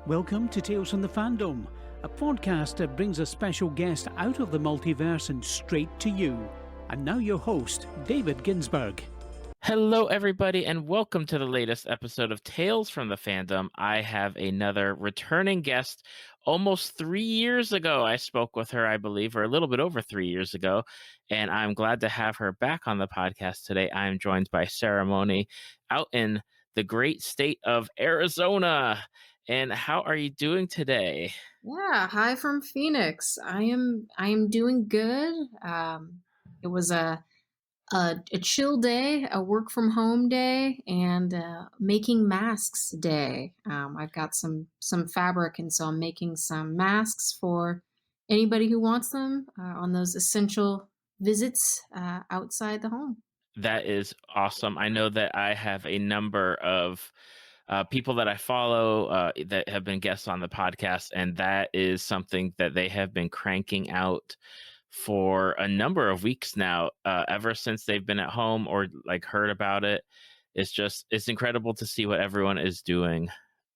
Welcome to Tales from the Fandom, a podcast that brings a special guest out of the multiverse and straight to you. And now your host, David Ginsburg. Hello, everybody, and welcome to the latest episode of Tales from the Fandom. I have another returning guest. Almost 3 years ago, I spoke with her, I believe, or a little bit over 3 years ago, and I'm glad to have her back on the podcast today. I am joined by Sara Moni out in the great state of Arizona. And how are you doing today? Yeah, hi from Phoenix. I am doing good. It was a chill day, a work from home day, and making masks day. I've got some fabric, and so I'm making some masks for anybody who wants them on those essential visits outside the home. That is awesome. I know that I have a number of people that I follow that have been guests on the podcast, and that is something that they have been cranking out for a number of weeks now, ever since they've been at home or like heard about it. It's incredible to see what everyone is doing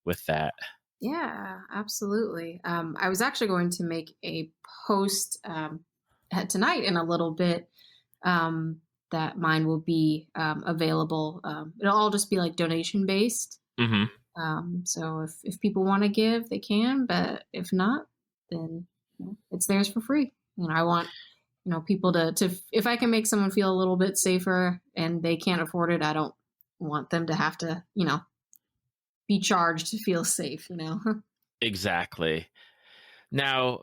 with that. Yeah, absolutely. I was actually going to make a post tonight in a little bit that mine will be available. It'll all just be like donation based. Mm-hmm. So if people want to give, they can, but if not, then it's theirs for free. I want, people to, if I can make someone feel a little bit safer and they can't afford it, I don't want them to have to, be charged to feel safe, Exactly. Now,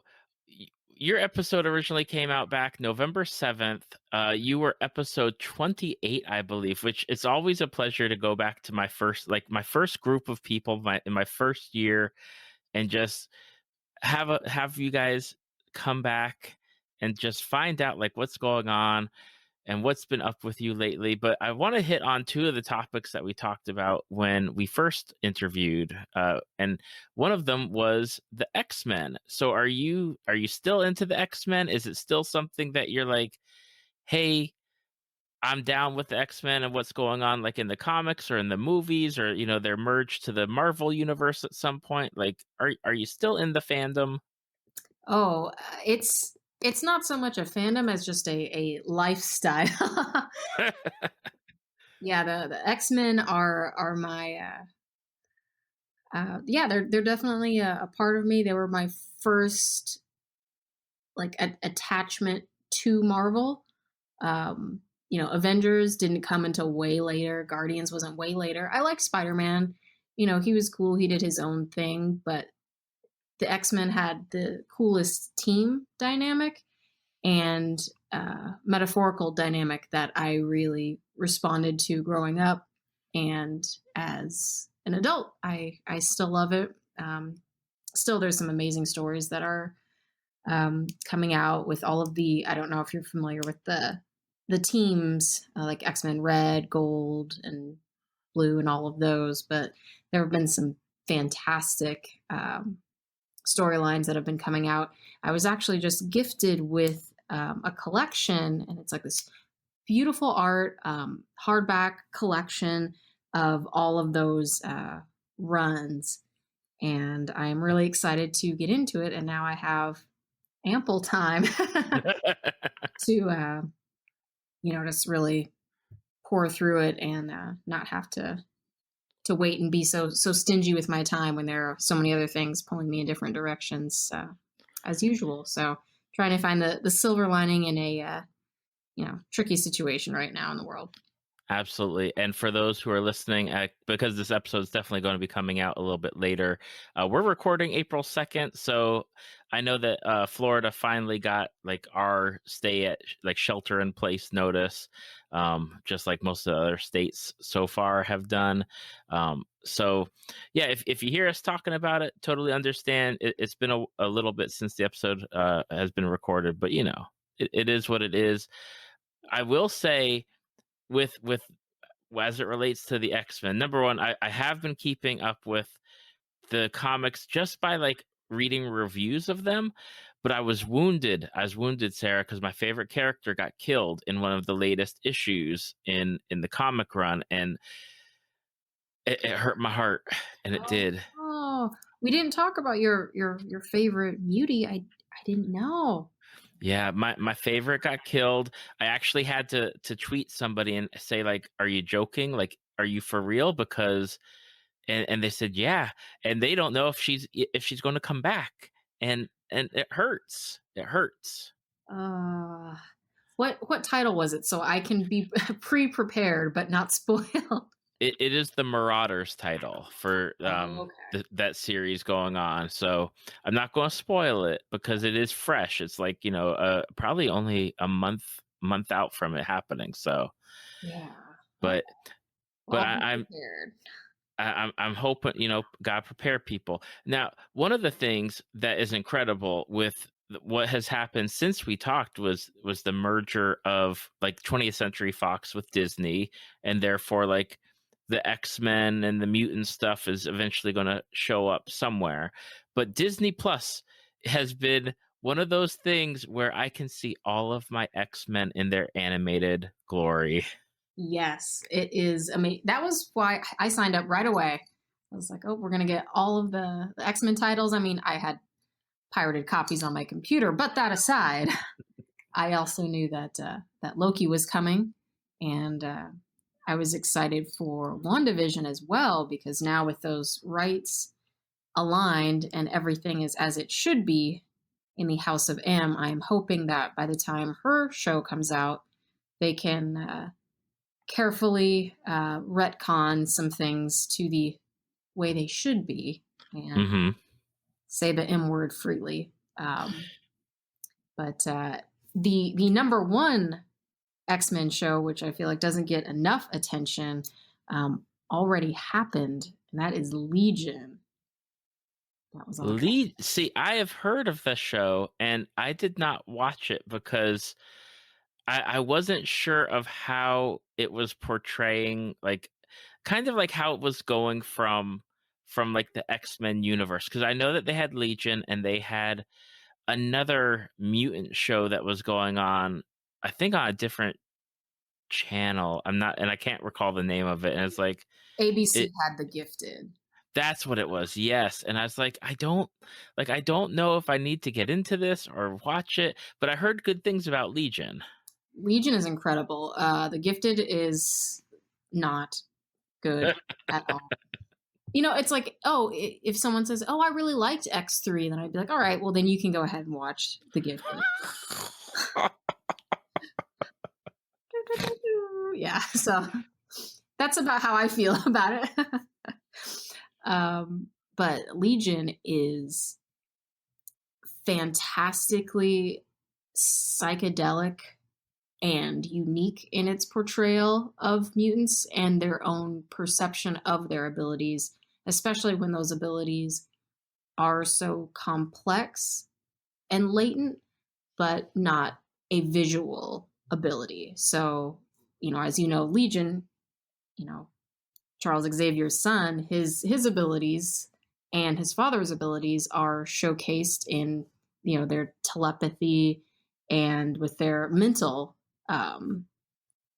your episode originally came out back November 7th. You were episode 28, I believe, which it's always a pleasure to go back to my first group of people in my first year and just have you guys come back and just find out like what's going on and what's been up with you lately. But I want to hit on two of the topics that we talked about when we first interviewed. And one of them was the X-Men. So are you still into the X-Men? Is it still something that you're like, hey, I'm down with the X-Men and what's going on like in the comics or in the movies, or, they're merged to the Marvel universe at some point? Like, are you still in the fandom? Oh, it's not so much a fandom as just a lifestyle. Yeah, the X-Men are my they're definitely a part of me. They were my first like attachment to Marvel. Avengers didn't come until way later. Guardians wasn't way later. I like Spider-Man. He was cool. He did his own thing, but the X-Men had the coolest team dynamic and metaphorical dynamic that I really responded to growing up. And as an adult, I still love it. Still, there's some amazing stories that are coming out with all of the, I don't know if you're familiar with the teams, like X-Men Red, Gold, and Blue, and all of those, but there have been some fantastic storylines that have been coming out. I was actually just gifted with a collection, and it's like this beautiful art hardback collection of all of those runs, and I'm really excited to get into it. And now I have ample time to just really pour through it and not have to wait and be so stingy with my time when there are so many other things pulling me in different directions as usual. So trying to find the silver lining in a tricky situation right now in the world. Absolutely. And for those who are listening, because this episode is definitely going to be coming out a little bit later, we're recording April 2nd. So I know that Florida finally got like our stay at like shelter in place notice, just like most of the other states so far have done. So yeah, if you hear us talking about it, totally understand. It's been a little bit since the episode has been recorded, but it is what it is. I will say, with as it relates to the X-Men, number one, I have been keeping up with the comics just by like reading reviews of them, but I was wounded, Sarah, because my favorite character got killed in one of the latest issues in the comic run, and it hurt my heart, and it did. Oh, Oh, we didn't talk about your favorite mutie. I didn't know. Yeah, my favorite got killed. I actually had to tweet somebody and say, like, "Are you joking? Like, are you for real?" Because and they said, "Yeah," and they don't know if she's going to come back, and it hurts. It hurts. Uh, what title was it? So I can be pre-prepared but not spoiled. It is the Marauders title for Oh, okay. that series going on. So I'm not going to spoil it because it is fresh. It's like, probably only a month out from it happening. So, Yeah. Okay. but Well, but I'll be I'm prepared. I'm hoping, God prepare people. Now, one of the things that is incredible with what has happened since we talked was the merger of like 20th Century Fox with Disney, and therefore like the X-Men and the mutant stuff is eventually going to show up somewhere. But Disney Plus has been one of those things where I can see all of my X-Men in their animated glory. Yes, it is amazing. That was why I signed up right away. I was like, oh, we're gonna get all of the X-Men titles. I mean, I had pirated copies on my computer, but that aside, I also knew that that Loki was coming, and I was excited for WandaVision as well because now with those rights aligned and everything is as it should be in the House of M, I am hoping that by the time her show comes out, they can carefully retcon some things to the way they should be and Mm-hmm. say the M word freely. But the number one X-Men show, which I feel like doesn't get enough attention, already happened, and that is Legion. That was on. See, I have heard of the show and I did not watch it because I wasn't sure of how it was portraying, like kind of like how it was going from like the X-Men universe. Because I know that they had Legion and they had another mutant show that was going on, I think on a different channel. I can't recall the name of it. And it's like ABC it had The Gifted. that's what it was. Yes. And I was like, I don't know if I need to get into this or watch it, but I heard good things about Legion. Legion is incredible. The Gifted is not good at all. It's like, oh, if someone says, oh, I really liked X3, then I'd be like, all right, well, then you can go ahead and watch The Gifted. Yeah, so that's about how I feel about it. But Legion is fantastically psychedelic and unique in its portrayal of mutants and their own perception of their abilities, especially when those abilities are so complex and latent, but not a visual ability. So, as you know, Legion, Charles Xavier's son, his abilities and his father's abilities are showcased in, their telepathy and with their mental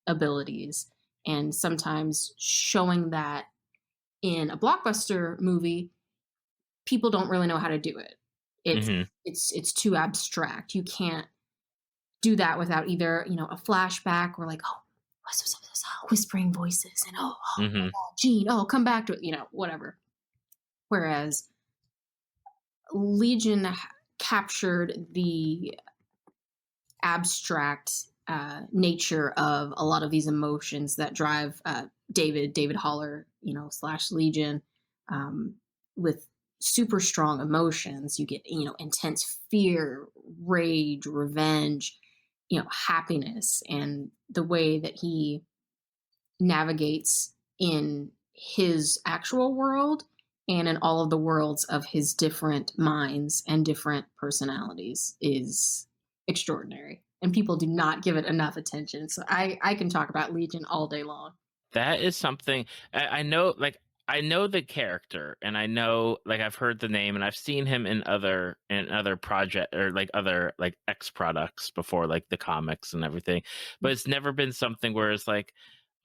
abilities, and sometimes showing that in a blockbuster movie, people don't really know how to do it. It's too abstract. You can't do that without either a flashback or like, oh, whispering voices and oh, Gene, oh, come back to it, whatever. Whereas Legion captured the abstract nature of a lot of these emotions that drive David Haller, / Legion, with super strong emotions. You get, intense fear, rage, revenge, happiness, and the way that he navigates in his actual world and in all of the worlds of his different minds and different personalities is extraordinary. And people do not give it enough attention. So I can talk about Legion all day long. That is something I know. Like I know the character, and I know like I've heard the name, and I've seen him in other project or like other like X products before, like the comics and everything. But it's never been something where it's like,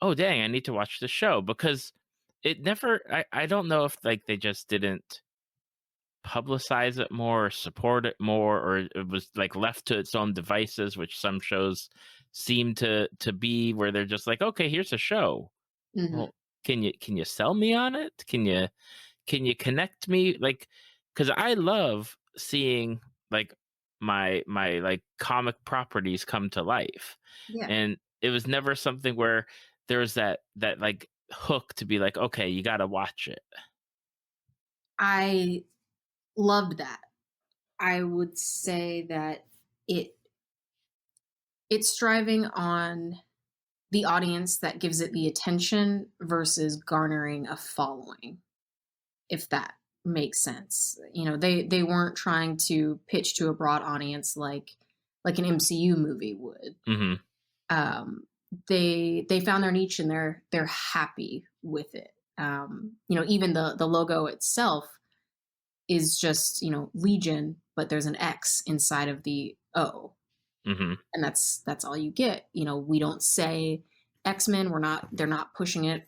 oh dang, I need to watch the show, because it never. I don't know if like they just didn't publicize it more or support it more, or it was like left to its own devices, which some shows seem to be, where they're just like, okay, here's a show. Mhm. Well, can you sell me on it? Can you connect me? Like, because I love seeing like my like comic properties come to life, Yeah. and it was never something where there was that like hook to be like, okay, you got to watch it. I loved that. I would say that it it's striving on the audience that gives it the attention versus garnering a following, if that makes sense. You know, they weren't trying to pitch to a broad audience like an MCU movie would. Hmm. Um, they found their niche and they're happy with it. You know, even the logo itself is just, you know, Legion, but there's an X inside of the O. Hmm. And that's all you get. You know, we don't say X-Men, they're not pushing it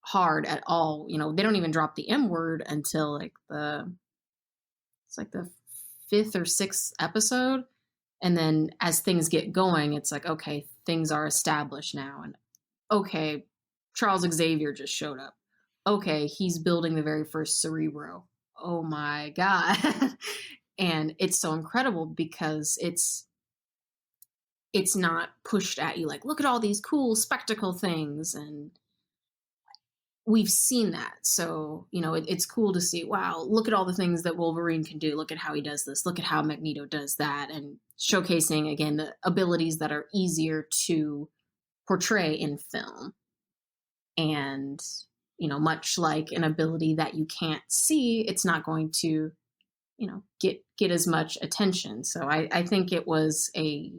hard at all. You know, they don't even drop the M word until like it's like the 5th or 6th episode. And then as things get going, it's like, okay, things are established now. And okay, Charles Xavier just showed up. Okay, he's building the very first Cerebro. Oh my God. And it's so incredible because it's not pushed at you like, look at all these cool spectacle things. And we've seen that. So, you know, it's cool to see, wow, look at all the things that Wolverine can do. Look at how he does this. Look at how Magneto does that. And showcasing, again, the abilities that are easier to portray in film. And, you know, much like an ability that you can't see, it's not going to, you know, get as much attention. So I think it was a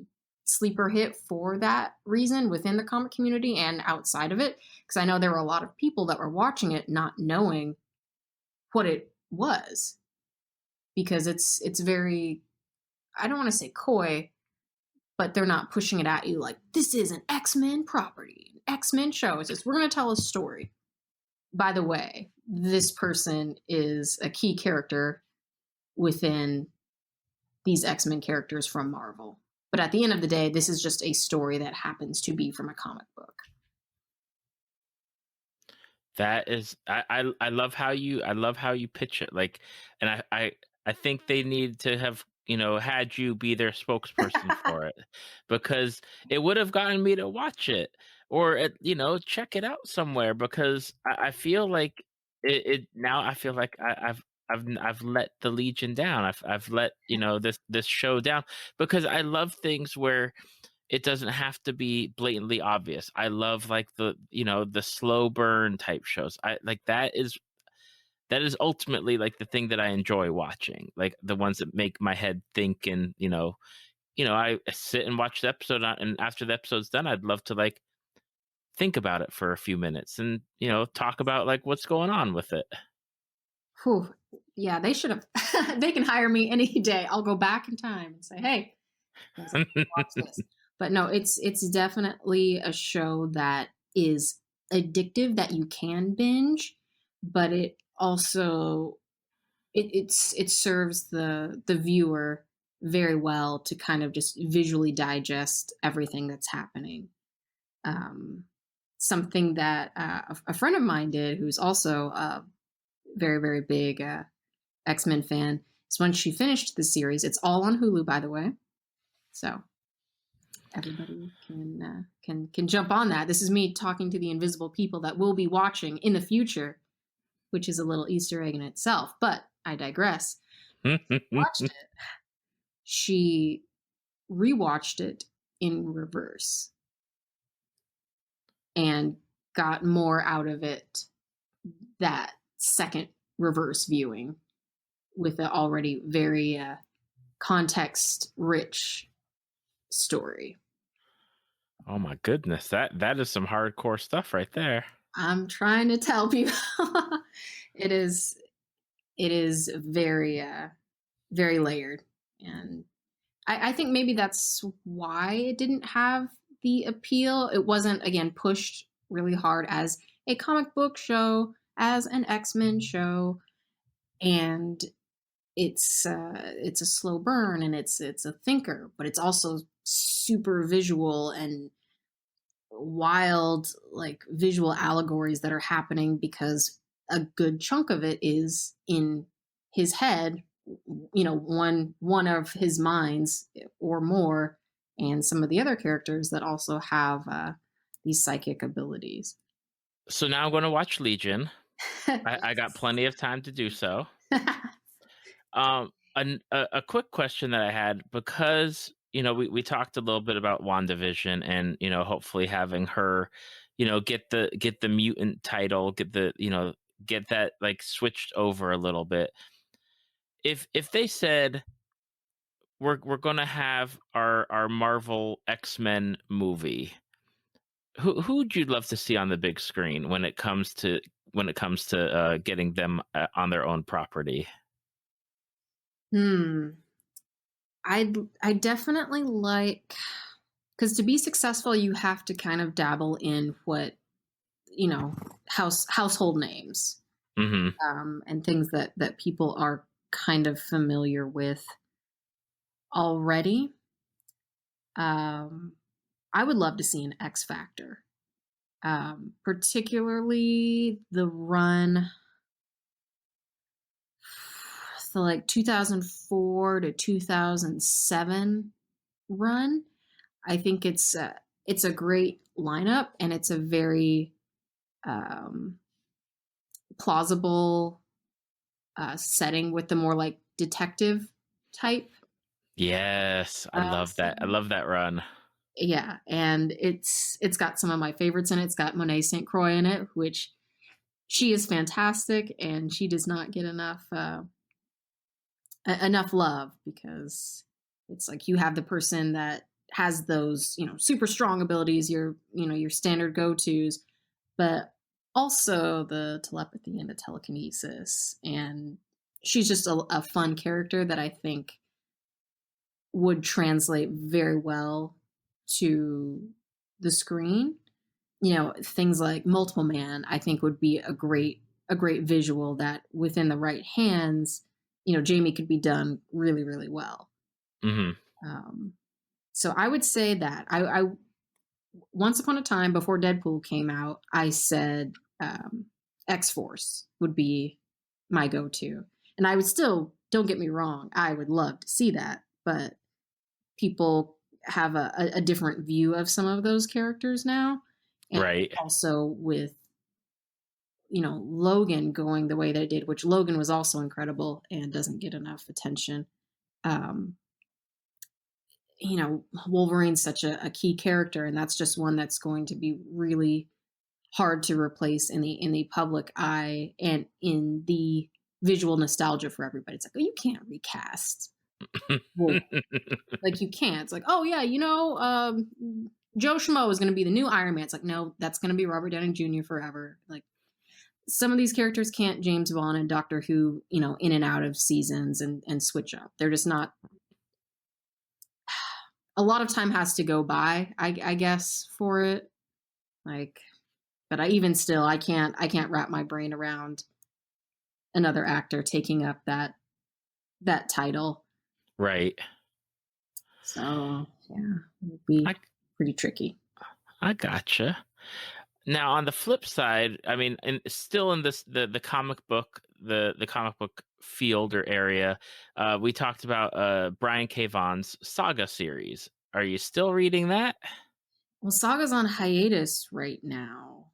sleeper hit for that reason within the comic community and outside of it, because I know there were a lot of people that were watching it not knowing what it was, because it's very, I don't want to say coy, but they're not pushing it at you like, this is an X-Men property, an X-Men show. It's just, we're going to tell a story. By the way, this person is a key character within these X-Men characters from Marvel. But at the end of the day, this is just a story that happens to be from a comic book. That is, I love how you pitch it. Like, and I think they need to have, you know, had you be their spokesperson for it, because it would have gotten me to watch it, or you know, check it out somewhere, because I feel like it now. I feel like I've let the Legion down. I've let, you know, this show down, because I love things where it doesn't have to be blatantly obvious. I love like the, you know, the slow burn type shows. I like that is ultimately like the thing that I enjoy watching. Like the ones that make my head think, and you know, I sit and watch the episode and after the episode's done, I'd love to like think about it for a few minutes and, you know, talk about like what's going on with it. Whew. Yeah, they should have. They can hire me any day. I'll go back in time and say, hey, guys, watch this. But no, it's definitely a show that is addictive, that you can binge, but it also it serves the viewer very well to kind of just visually digest everything that's happening. Um, Something that a friend of mine did, who's also a very very big X-Men fan, is when she finished the series. It's all on Hulu, by the way, so everybody can jump on that. This is me talking to the invisible people that will be watching in the future, which is a little Easter egg in itself. But I digress. Watched it. She rewatched it in reverse and got more out of it that second reverse viewing, with an already very context rich story. Oh my goodness, that is some hardcore stuff right there. I'm trying to tell people. it is very very layered, and I think maybe that's why it didn't have the appeal. It wasn't, again, pushed really hard as a comic book show, as an X-Men show, and it's a slow burn, and it's a thinker, but it's also super visual and wild, like visual allegories that are happening because a good chunk of it is in his head, one of his minds or more, and some of the other characters that also have these psychic abilities. So now I'm going to watch Legion. I got plenty of time to do so. A quick question that I had, because we talked a little bit about WandaVision, and hopefully having her get the mutant title, get that like switched over a little bit. If they said we're gonna have our Marvel X-Men movie, who would you love to see on the big screen when it comes to getting them on their own property? I definitely like, because to be successful, you have to kind of dabble in what household names, Mm-hmm. and things that people are kind of familiar with already. I would love to see an X Factor, particularly the run, so like 2004 to 2007 run. I think it's a great lineup, and it's a very plausible setting with the more like detective type. Yes, I love that. I love that run. Yeah, and it's got some of my favorites in it. It's got Monet St. Croix in it, which she is fantastic, and she does not get enough enough love, because it's like you have the person that has those super strong abilities, your standard go-tos, but also the telepathy and the telekinesis, and she's just a fun character that I think would translate very well to the screen. Things like Multiple Man, I think, would be a great visual that, within the right hands, Jamie could be done really, really well. Mm-hmm. So I would say that I once upon a time, before Deadpool came out, I said X-Force would be my go-to, and I would still, don't get me wrong, I would love to see that, but people have a different view of some of those characters now. And Right. also with, Logan going the way that it did, which Logan was also incredible and doesn't get enough attention. Wolverine's such a key character, and that's just one that's going to be really hard to replace in the public eye and in the visual nostalgia for everybody. It's like, oh, you can't recast Wolverine. Like, you can't. It's like, oh yeah, Joe Schmo is going to be the new Iron Man. It's like, no, that's going to be Robert Downey Jr. forever. Like, some of these characters can't James Vaughn and Doctor Who, in and out of seasons and switch up. They're just not. A lot of time has to go by, I guess, for it. Like, but I can't wrap my brain around another actor taking up that title. Right. So yeah, it would be pretty tricky. I gotcha. Now, on the flip side, I mean, and still in this the comic book field or area, we talked about Brian K. Vaughn's Saga series. Are you still reading that? Well, Saga's on hiatus right now,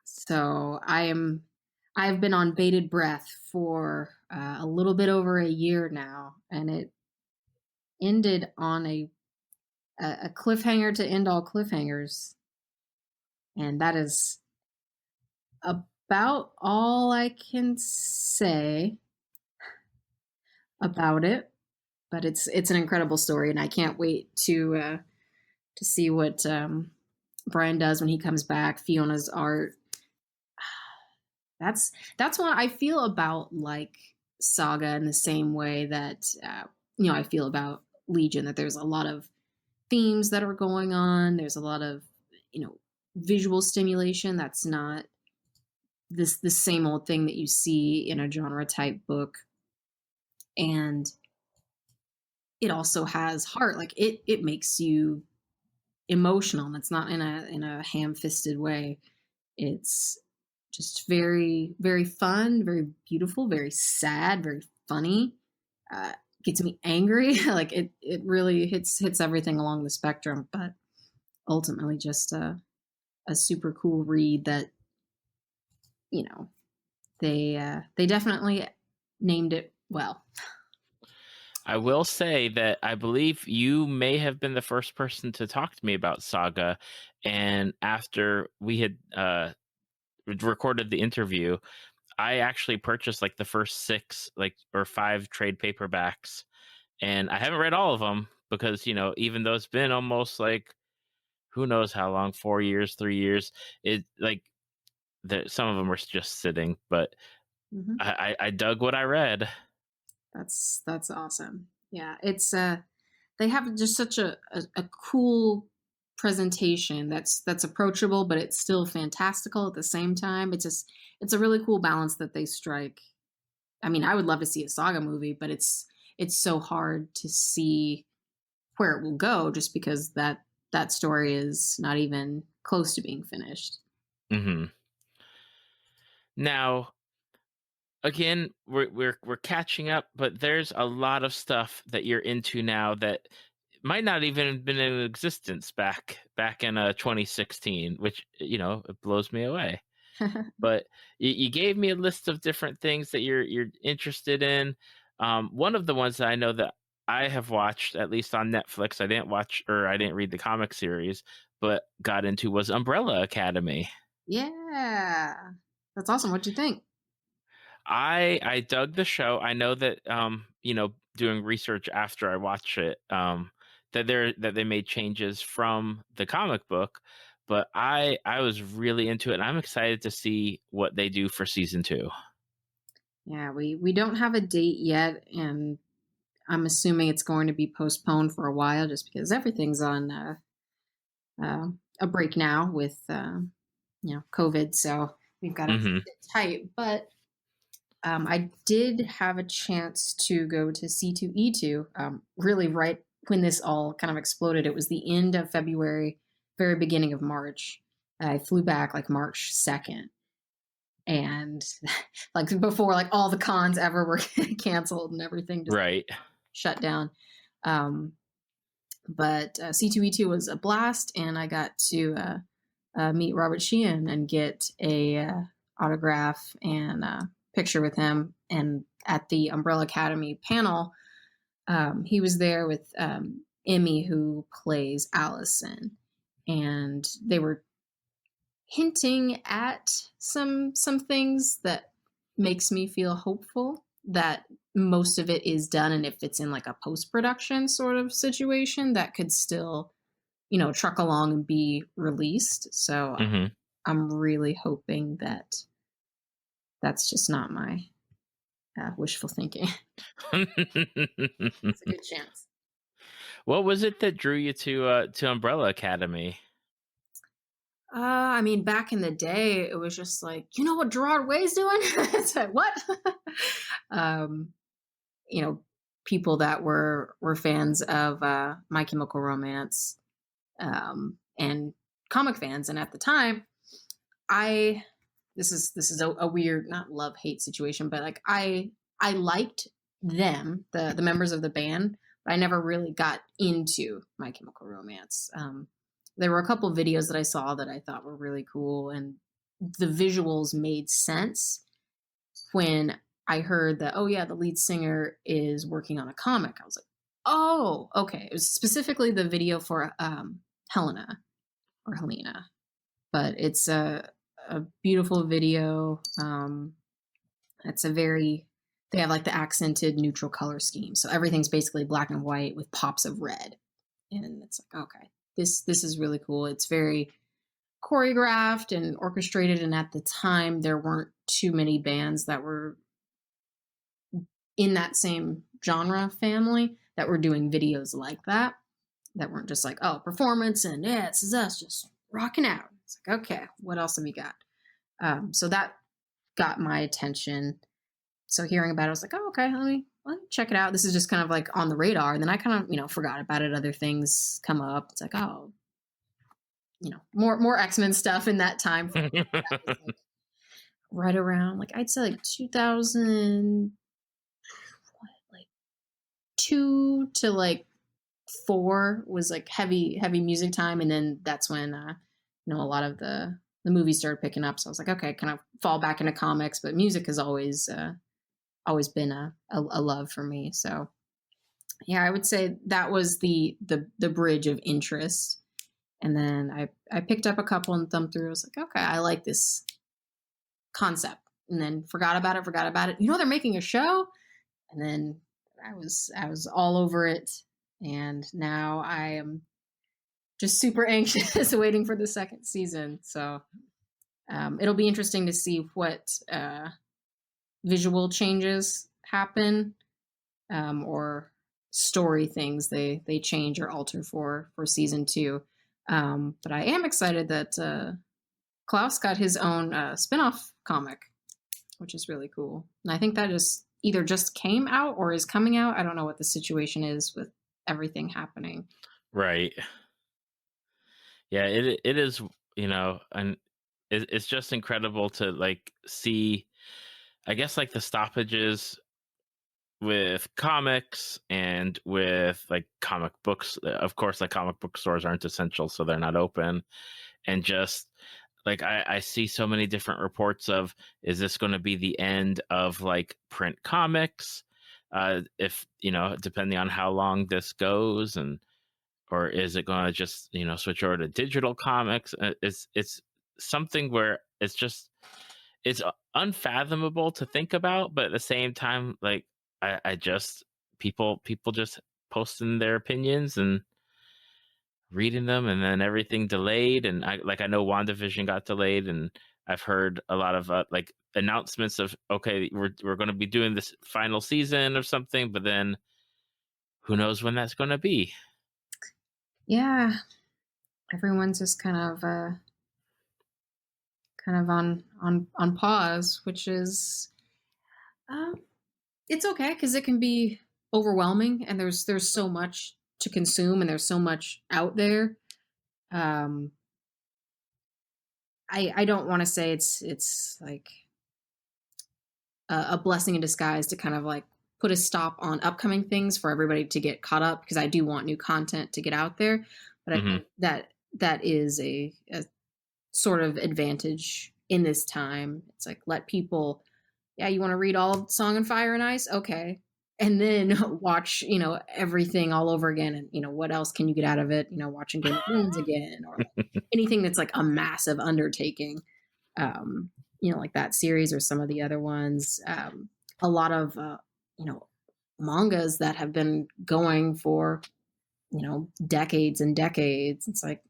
so I've been on bated breath for a little bit over a year now, and it ended on a cliffhanger to end all cliffhangers, and that is about all I can say about it. But it's an incredible story, and I can't wait to see what Brian does when he comes back. Fiona's art. That's what I feel about, like, Saga, in the same way that I feel about Legion. That there's a lot of themes that are going on. There's a lot of visual stimulation that's not the same old thing that you see in a genre type book. and it also has heart. Like it makes you emotional, and it's not in a ham-fisted way. It's just very, very fun, very beautiful, very sad, very funny. Uh, Gets me angry. Like it really hits everything along the spectrum, but ultimately just a super cool read that, you know, they definitely named it well. I will say that I believe you may have been the first person to talk to me about Saga, and after we had recorded the interview, I actually purchased like the first 6 or 5 trade paperbacks, and I haven't read all of them because, even though it's been almost like who knows how long, 4 years, 3 years, it like some of them are just sitting, but Hmm. I dug what I read. That's awesome. Yeah, it's they have just such a cool presentation that's approachable, but it's still fantastical at the same time. It's a really cool balance that they strike. I mean, I would love to see a Saga movie, but it's so hard to see where it will go just because that story is not even close to being finished. Hmm. Now, again, we're catching up, but there's a lot of stuff that you're into now that might not even have been in existence back in 2016, which it blows me away. But you gave me a list of different things that you're interested in. One of the ones that I know that I have watched, at least on Netflix, I didn't read the comic series, but got into, was Umbrella Academy. Yeah, that's awesome. What'd you think? I dug the show. I know that doing research after I watched it, that they made changes from the comic book, but I was really into it, and I'm excited to see what they do for season 2. Yeah, we don't have a date yet, and I'm assuming it's going to be postponed for a while just because everything's on uh, a break now with COVID. So we've got to keep Hmm. it tight. But I did have a chance to go to C2E2 really right when this all kind of exploded. It was the end of February, very beginning of March. I flew back like March 2nd. And like before, like all the cons ever were canceled and everything just Right. shut down. Um, but C2E2 was a blast, and I got to meet Robert Sheehan and get a autograph and picture with him. And at the Umbrella Academy panel, he was there with Emmy, who plays Allison, and they were hinting at some things that makes me feel hopeful that most of it is done, and if it's in like a post-production sort of situation, that could still truck along and be released. So Hmm. I'm really hoping that that's just not my wishful thinking. It's a good chance. What was it that drew you to Umbrella Academy? I mean, back in the day, it was just like, you know what Gerard Way's doing? It's like, what? um, you know, people that were fans of My Chemical Romance and comic fans, and at the time, I this is a weird, not love hate situation, but like I liked them, the members of the band, but I never really got into My Chemical Romance. There were a couple of videos that I saw that I thought were really cool, and the visuals made sense when I heard that, oh yeah, the lead singer is working on a comic. I was like, oh, okay. It was specifically the video for Helena or Helena, but it's a beautiful video. It's they have like the accented neutral color scheme. So everything's basically black and white with pops of red. And it's like, okay, this is really cool. It's very choreographed and orchestrated. And at the time, there weren't too many bands that were in that same genre family that were doing videos like that weren't just like, oh, performance and yeah, this is us just rocking out. It's like, okay, what else have we got? So that got my attention. So hearing about it, I was like, oh, okay, well, check it out. This is just kind of like on the radar. And then I kind of, forgot about it. Other things come up. It's like, oh, more X-Men stuff in that time frame. That was like right around, like, I'd say like 2000, like 2 to like 4 was like heavy music time. And then that's when, a lot of the movies started picking up. So I was like, okay, kind of fall back into comics, but music has always been a love for me. So yeah, I would say that was the bridge of interest. And then I picked up a couple and thumbed through. I was like, okay, I like this concept. And then forgot about it. They're making a show. And then I was all over it. And now I am just super anxious waiting for the second season. So it'll be interesting to see what visual changes happen, or story things they change or alter for season 2. But I am excited that Klaus got his own spin-off comic, which is really cool. And I think that is either just came out or is coming out. I don't know what the situation is with everything happening. Right. Yeah, it is, and it's just incredible to like see, I guess, like the stoppages with comics and with like comic books. Of course, like comic book stores aren't essential, so they're not open. And just like I see so many different reports of, is this going to be the end of like print comics? If depending on how long this goes, or is it going to just switch over to digital comics? It's something where it's unfathomable to think about, but at the same time, like I just people just posting their opinions and reading them, and then everything delayed, and I know WandaVision got delayed, and I've heard a lot of like announcements of, okay, we're going to be doing this final season or something, but then who knows when that's going to be. Yeah, everyone's just kind of on pause, which is it's okay, because it can be overwhelming, and there's so much to consume, and there's so much out there. I don't want to say it's like a blessing in disguise to kind of like put a stop on upcoming things for everybody to get caught up, because I do want new content to get out there. But I think that is a sort of advantage in this time. It's like, let people, you want to read all of Song and Fire and Ice? Okay. And then watch, everything all over again. And, what else can you get out of it? Watching Game of Thrones again, or like anything that's like a massive undertaking, like that series or some of the other ones. A lot of, mangas that have been going for, decades and decades. It's like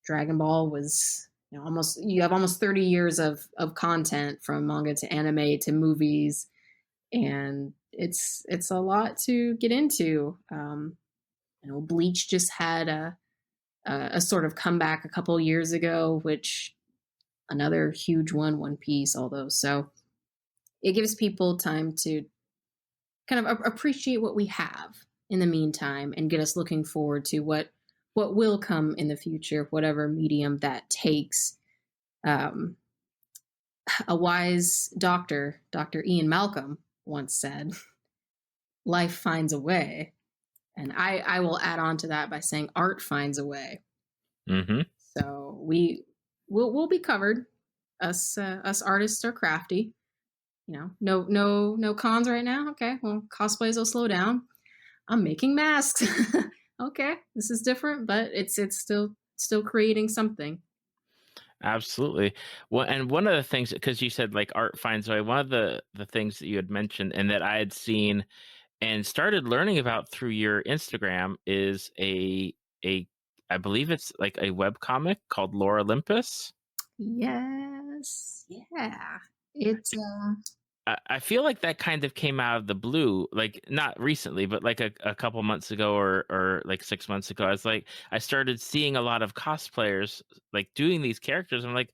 Dragon Ball was, you have almost 30 years of content, from manga to anime to movies, and it's a lot to get into. Bleach just had a sort of comeback a couple years ago, which another huge One Piece, all those. So it gives people time to kind of appreciate what we have in the meantime, and get us looking forward to what will come in the future, whatever medium that takes. A wise doctor, Dr. Ian Malcolm, once said, life finds a way. And I will add on to that by saying art finds a way. Mm-hmm. So we'll be covered. Us artists are crafty. No cons right now. Okay, well, cosplays will slow down. I'm making masks. Okay, this is different, but it's still creating something. Absolutely. Well, and one of the things, because you said like art finds a way, one of the things that you had mentioned and that I had seen and started learning about through your Instagram is a I believe it's like a web comic called Lore Olympus. Yes. Yeah. It's I feel like that kind of came out of the blue, like not recently, but like a couple months ago, or like 6 months ago. I started seeing a lot of cosplayers like doing these characters. I'm like,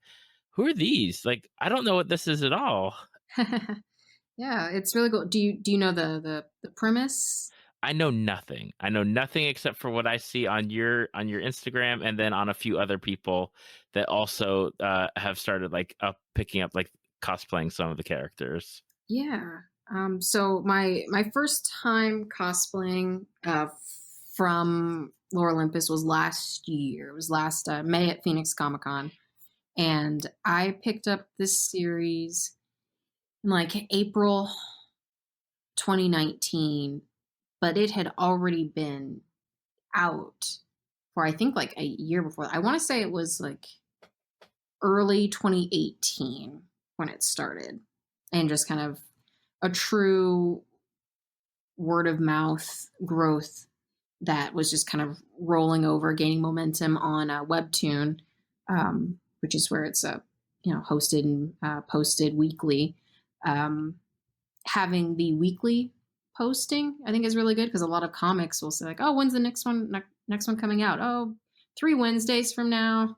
who are these? Like, I don't know what this is at all. Yeah, it's really cool. Do you know the premise? I know nothing. I know nothing except for what I see on your Instagram, and then on a few other people that also have started like picking up like cosplaying some of the characters. Yeah. So my first time cosplaying from Lore Olympus was last year. It was last May at Phoenix Comic Con, and I picked up this series in like April 2019, but it had already been out for I think like a year before. I want to say it was like early 2018 when it started, and just kind of a true word of mouth growth that was just kind of rolling over, gaining momentum on Webtoon, which is where it's hosted and posted weekly. Um, Having the weekly posting, I think, is really good because a lot of comics will say like, "Oh, when's the next one coming out? Oh, 3 Wednesdays from now."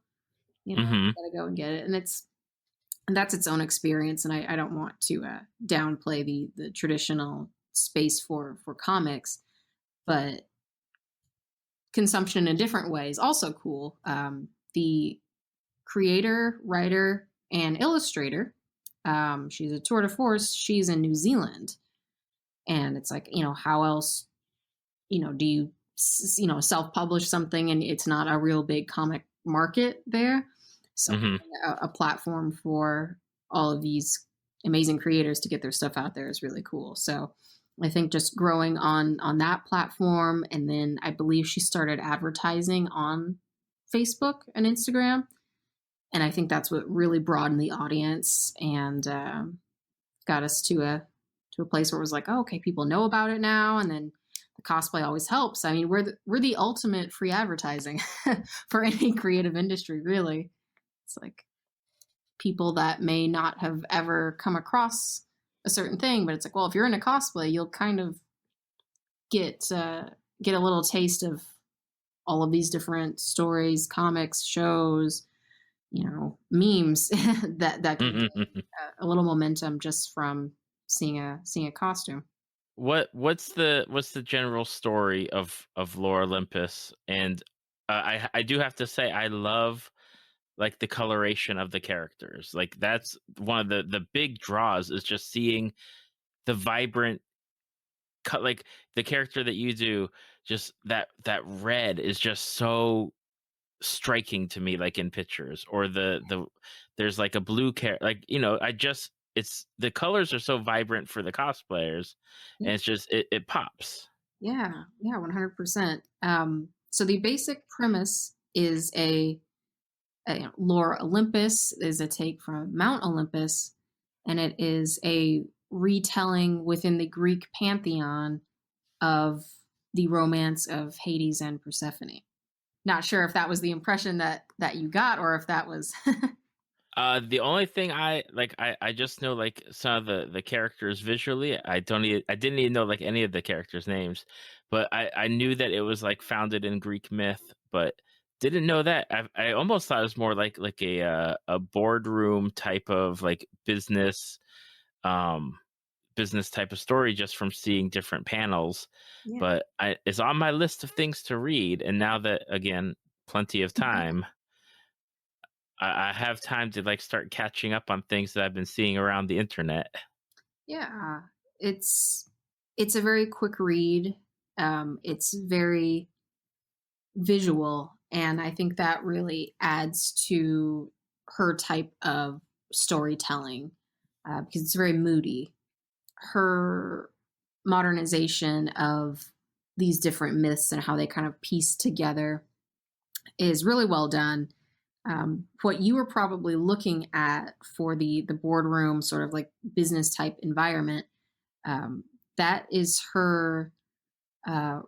Hmm. Gotta go and get it, and that's its own experience. And I don't want to downplay the traditional space for comics, but consumption in a different way is also cool. The creator, writer, and illustrator, she's a tour de force. She's in New Zealand, and it's like, how else, do you self-publish something and it's not a real big comic market there? So Hmm. a platform for all of these amazing creators to get their stuff out there is really cool. So I think just growing on that platform, and then I believe she started advertising on Facebook and Instagram, and I think that's what really broadened the audience and got us to a place where it was like, oh, okay, people know about it now, and then the cosplay always helps. I mean, we're the ultimate free advertising for any creative industry, really. It's like people that may not have ever come across a certain thing, but it's like, well, if you're into cosplay, you'll kind of get a little taste of all of these different stories, comics, shows, memes that can gain a little momentum just from seeing a costume. What's the general story of Lore Olympus? And I do have to say I love like the coloration of the characters. Like that's one of the big draws is just seeing the vibrant cut, like the character that you do, just that red is just so striking to me, like in pictures, or the there's like a blue like I just it's the colors are so vibrant for the cosplayers, and it's just it pops. Yeah, yeah, 100%. So the basic premise is Lore Olympus is a take from Mount Olympus, and it is a retelling within the Greek pantheon of the romance of Hades and Persephone. Not sure if that was the impression that you got, or if that was. The only thing I like, I just know like some of the characters visually. I didn't even know like any of the characters' names, but I knew that it was like founded in Greek myth, but didn't know that. I almost thought it was more like a boardroom type of like um business type of story just from seeing different panels. Yeah. But it's on my list of things to read, and now that again plenty of time. I have time to like start catching up on things that I've been seeing around the internet. Yeah, it's a very quick read. It's very visual, and I think that really adds to her type of storytelling, because it's very moody. Her modernization of these different myths and how they kind of piece together is really well done. What you were probably looking at for the boardroom sort of like business type environment, um, that is her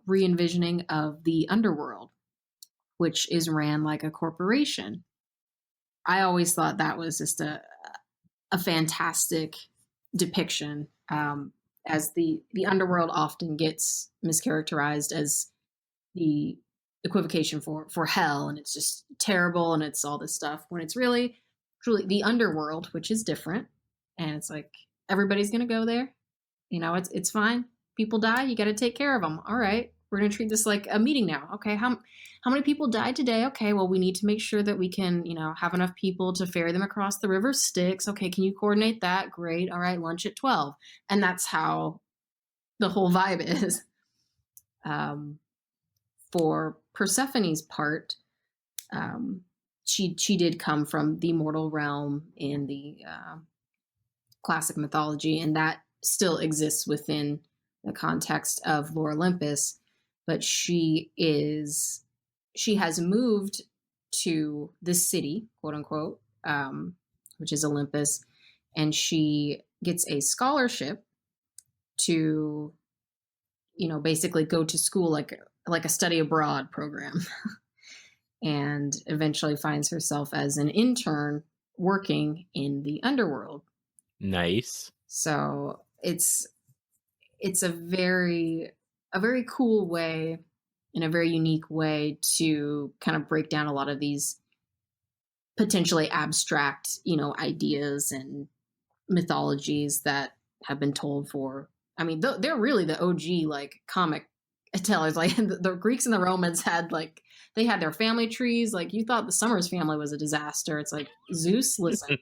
re-envisioning of the underworld, which is ran like a corporation. I always thought that was just a fantastic depiction, as the underworld often gets mischaracterized as the equivocation for hell, and it's just terrible and it's all this stuff, when it's really truly the underworld, which is different, and it's like everybody's going to go there. It's fine. People die. You got to take care of them. All right. We're going to treat this like a meeting now. Okay. How many people died today? Okay. Well, we need to make sure that we can, have enough people to ferry them across the river Styx. Okay. Can you coordinate that? Great. All right. Lunch at 12. And that's how the whole vibe is. For Persephone's part, she did come from the mortal realm in the classic mythology, and that still exists within the context of Lore Olympus. But she has moved to the city, quote unquote, which is Olympus, and she gets a scholarship to, basically go to school like a study abroad program, and eventually finds herself as an intern working in the underworld. Nice. So it's a very cool way, in a very unique way, to kind of break down a lot of these potentially abstract, ideas and mythologies that have been told for. I mean, they're really the OG like comic tellers. Like the Greeks and the Romans had they had their family trees. Like, you thought the Summers family was a disaster. It's like, Zeus, listen,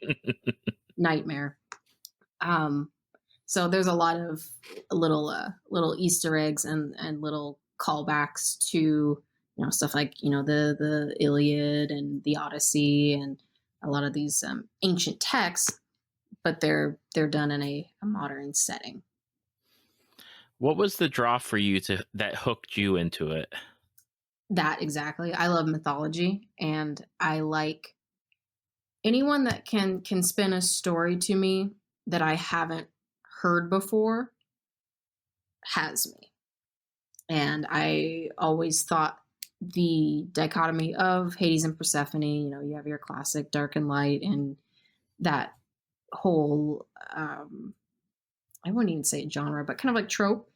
nightmare. So there's a lot of little Easter eggs and little callbacks to, stuff like, the Iliad and the Odyssey and a lot of these ancient texts, but they're done in a modern setting. What was the draw for you that hooked you into it? That exactly. I love mythology, and I like anyone that can spin a story to me that I haven't heard before has me. And I always thought the dichotomy of Hades and Persephone, you have your classic dark and light, and that whole, I wouldn't even say genre, but kind of like trope,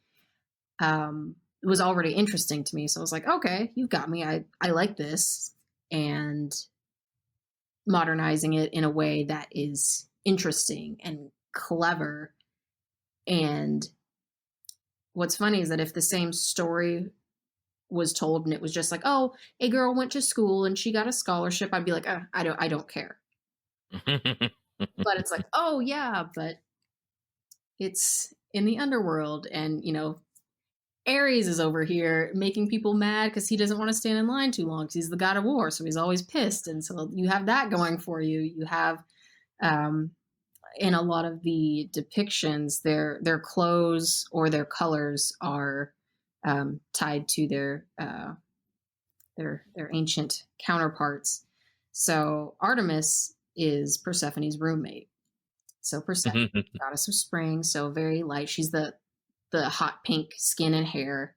was already interesting to me. So I was like, okay, you've got me. I like this. And modernizing it in a way that is interesting and clever. And what's funny is that if the same story was told and it was just like, oh, a girl went to school and she got a scholarship, I'd be like, I don't care. But it's like, oh yeah, but it's in the underworld, and Ares is over here making people mad because he doesn't want to stand in line too long because he's the god of war, so he's always pissed. And so you have that going for you. You have, in a lot of the depictions, their clothes or their colors are tied to their ancient counterparts. So Artemis is Persephone's roommate. So Persephone, goddess of spring, so very light. She's the hot pink skin and hair,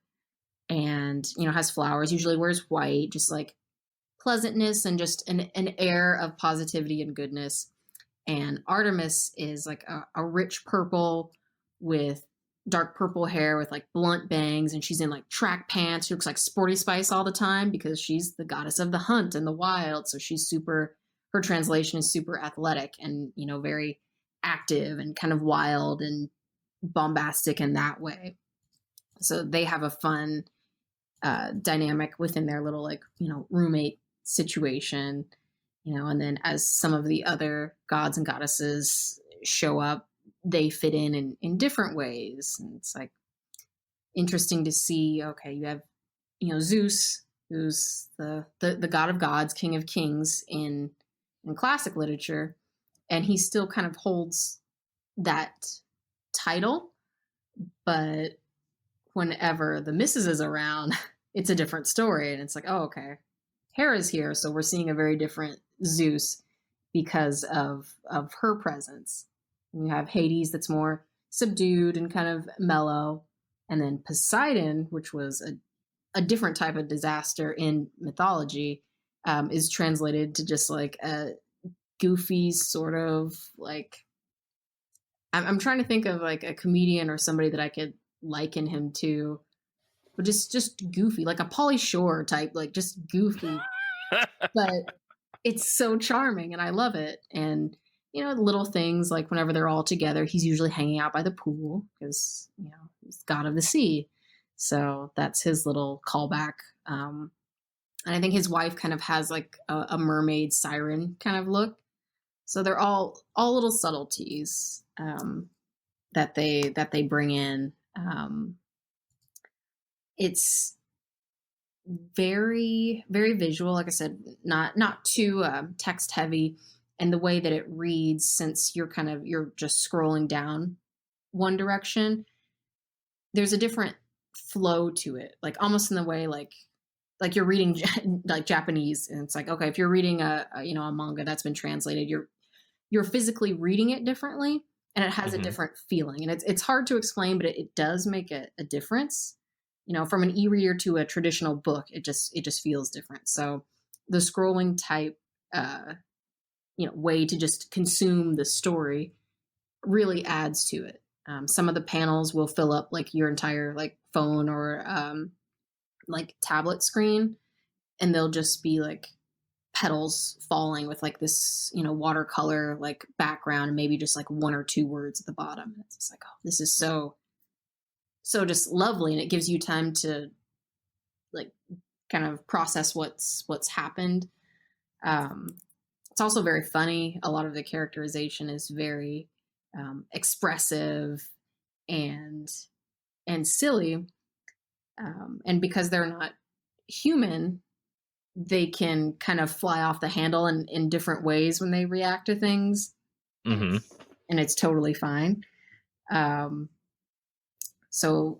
and has flowers, usually wears white, just like pleasantness and just an air of positivity and goodness. And Artemis is like a rich purple with dark purple hair with like blunt bangs, and she's in like track pants. She looks like Sporty Spice all the time because she's the goddess of the hunt and the wild. So she's her translation is super athletic and very active and kind of wild and bombastic in that way. So they have a fun dynamic within their little roommate situation, and then as some of the other gods and goddesses show up, they fit in different ways. And it's like interesting to see, okay, you have Zeus, who's the god of gods, king of kings in classic literature, and he still kind of holds that title, but whenever the missus is around, it's a different story. And it's like, oh, okay, Hera's here, so we're seeing a very different Zeus because of her presence. And you have Hades, that's more subdued and kind of mellow, and then Poseidon, which was a different type of disaster in mythology, is translated to just like a goofy sort of like, I'm trying to think of like a comedian or somebody that I could liken him to, but just goofy, like a Pauly Shore type, like just goofy. But it's so charming and I love it. And little things like whenever they're all together, he's usually hanging out by the pool because, he's god of the sea. So that's his little callback. And I think his wife kind of has like a mermaid siren kind of look. So they're all little subtleties that they bring in. It's very, very visual. Like I said, not too text heavy, and the way that it reads, since you're just scrolling down one direction, there's a different flow to it, like almost in the way like you're reading like Japanese, and it's like, okay, if you're reading a manga that's been translated, you're physically reading it differently, and it has a different feeling, and it's hard to explain, but it does make a difference. From an e-reader to a traditional book, it just feels different. So the scrolling type way to just consume the story really adds to it. Some of the panels will fill up like your entire like phone or like tablet screen, and they'll just be like petals falling with like this watercolor like background, and maybe just like one or two words at the bottom. It's just like, oh, this is so just lovely, and it gives you time to like kind of process what's happened. It's also very funny. A lot of the characterization is very expressive and silly, and because they're not human, they can kind of fly off the handle in different ways when they react to things, and it's totally fine. So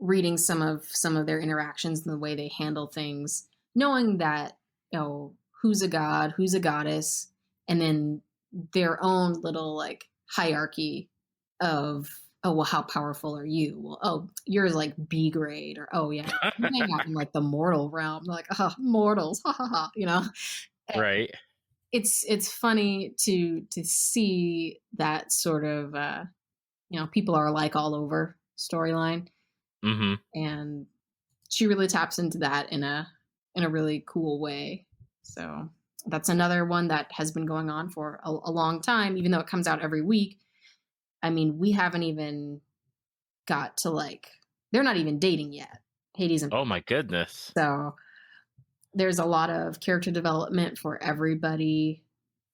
reading some of their interactions and the way they handle things, knowing that, who's a god, who's a goddess, and then their own little like hierarchy of, oh, well, how powerful are you? Well, oh, you're like B grade, or, oh yeah, you hang out in like the mortal realm. They're like, oh, mortals, ha ha ha, And Right. it's funny to see that sort of people are alike all over storyline, and she really taps into that in a really cool way. So that's another one that has been going on for a long time, even though it comes out every week. I mean, we haven't even got to like, they're not even dating yet, Hades and Oh my goodness. So there's a lot of character development for everybody,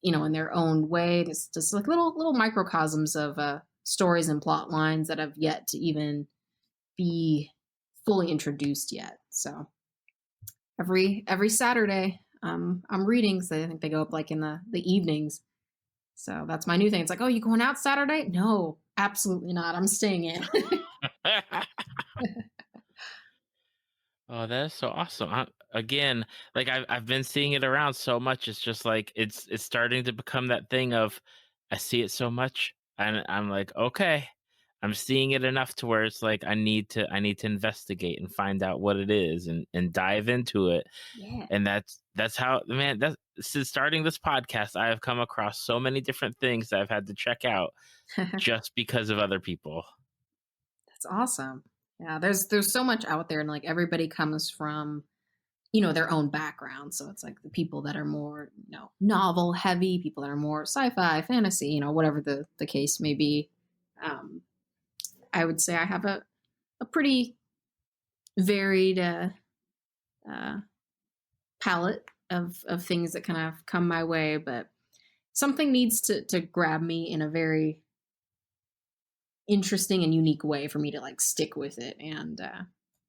in their own way. It's just like little microcosms of stories and plot lines that have yet to even be fully introduced yet. So every Saturday, I'm reading. So I think they go up like in the evenings. So that's my new thing. It's like, oh, you going out Saturday? No, absolutely not. I'm staying in. Oh, that is so awesome. Again, like I've been seeing it around so much. It's just like it's starting to become that thing of I see it so much, and I'm like, okay, I'm seeing it enough to where it's like I need to investigate and find out what it is and dive into it. Yeah. And that's how, man, that's since starting this podcast, I have come across so many different things that I've had to check out just because of other people. That's awesome. Yeah, there's so much out there, and like everybody comes from their own background. So it's like the people that are more novel heavy, people that are more sci-fi, fantasy, whatever the case may be. I would say I have a pretty varied palette of things that kind of come my way, but something needs to grab me in a very interesting and unique way for me to like stick with it, and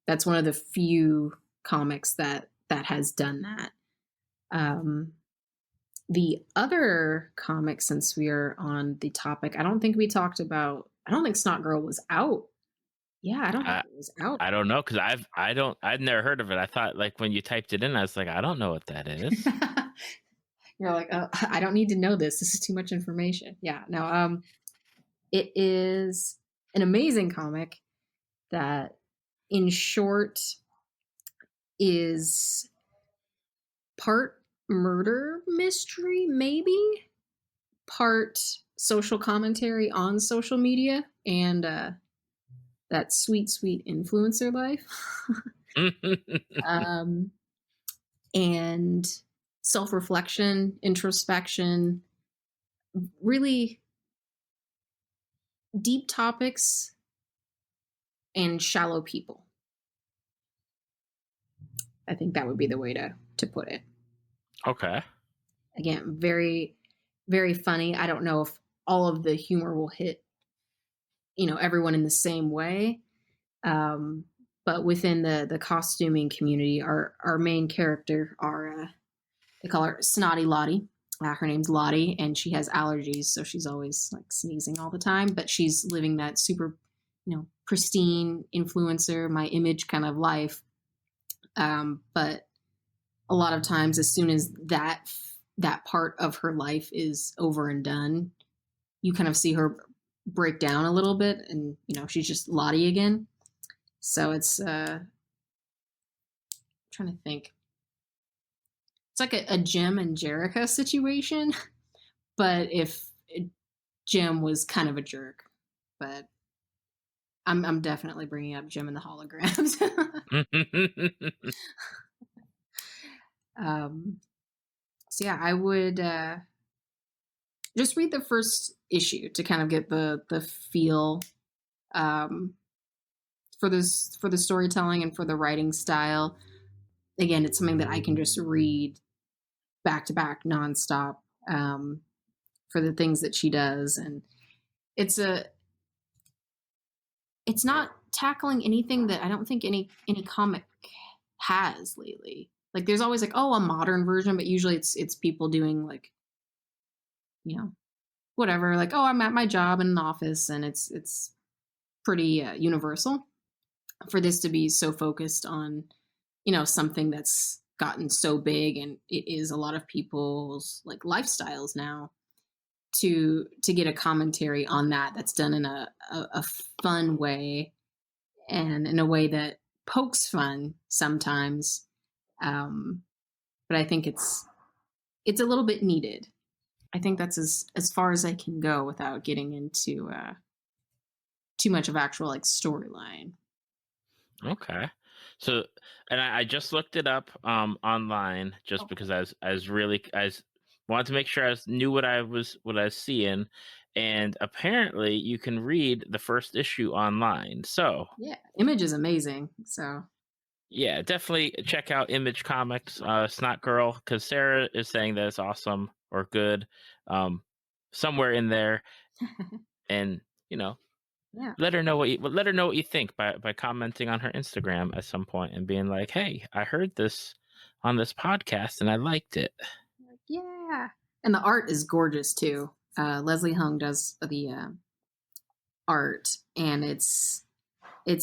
that's one of the few comics that has done that. The other comic, since we are on the topic, I don't think Snotgirl was out. Yeah, I don't think it was out. I don't know, because I've never heard of it. I thought like when you typed it in, I was like, I don't know what that is. You're like, oh, I don't need to know this. This is too much information. Yeah, no. It is an amazing comic that, in short, is part murder mystery, maybe part social commentary on social media and that sweet influencer life. And self-reflection, introspection, really deep topics and shallow people. I think that would be the way to put it. Okay. Again, very, very funny. I don't know if all of the humor will hit, everyone in the same way. But within the costuming community, our main character, they call her Snotty Lottie. Her name's Lottie, and she has allergies, so she's always like sneezing all the time. But she's living that super, pristine influencer, my image kind of life. But a lot of times, as soon as that part of her life is over and done, you kind of see her break down a little bit, and she's just Lottie again. So it's trying to think. It's like a Jim and Jerica situation, but if Jim was kind of a jerk. But I'm definitely bringing up Jim and the holograms. So yeah, I would just read the first issue to kind of get the feel for the storytelling and for the writing style. Again, it's something that I can just read back to back nonstop for the things that she does, and it's not tackling anything that I don't think any comic has lately. Like there's always like, a modern version, but usually it's people doing like, whatever, like, I'm at my job in an office, and it's pretty universal. For this to be so focused on, something that's gotten so big, and it is a lot of people's like lifestyles now, to get a commentary on that's done in a fun way, and in a way that pokes fun sometimes. But I think it's a little bit needed. I think that's as far as I can go without getting into too much of actual like storyline. Okay. So, and I just looked it up online just because I wanted to make sure I knew what I was seeing, and apparently you can read the first issue online. So yeah, Image is amazing. So yeah, definitely check out Image Comics, Snotgirl, because Sarah is saying that it's awesome or good, somewhere in there, and yeah. let her know what you think by commenting on her Instagram at some point and being like, "Hey, I heard this on this podcast and I liked it." Yeah, and the art is gorgeous too. Leslie Hung does the art, and it's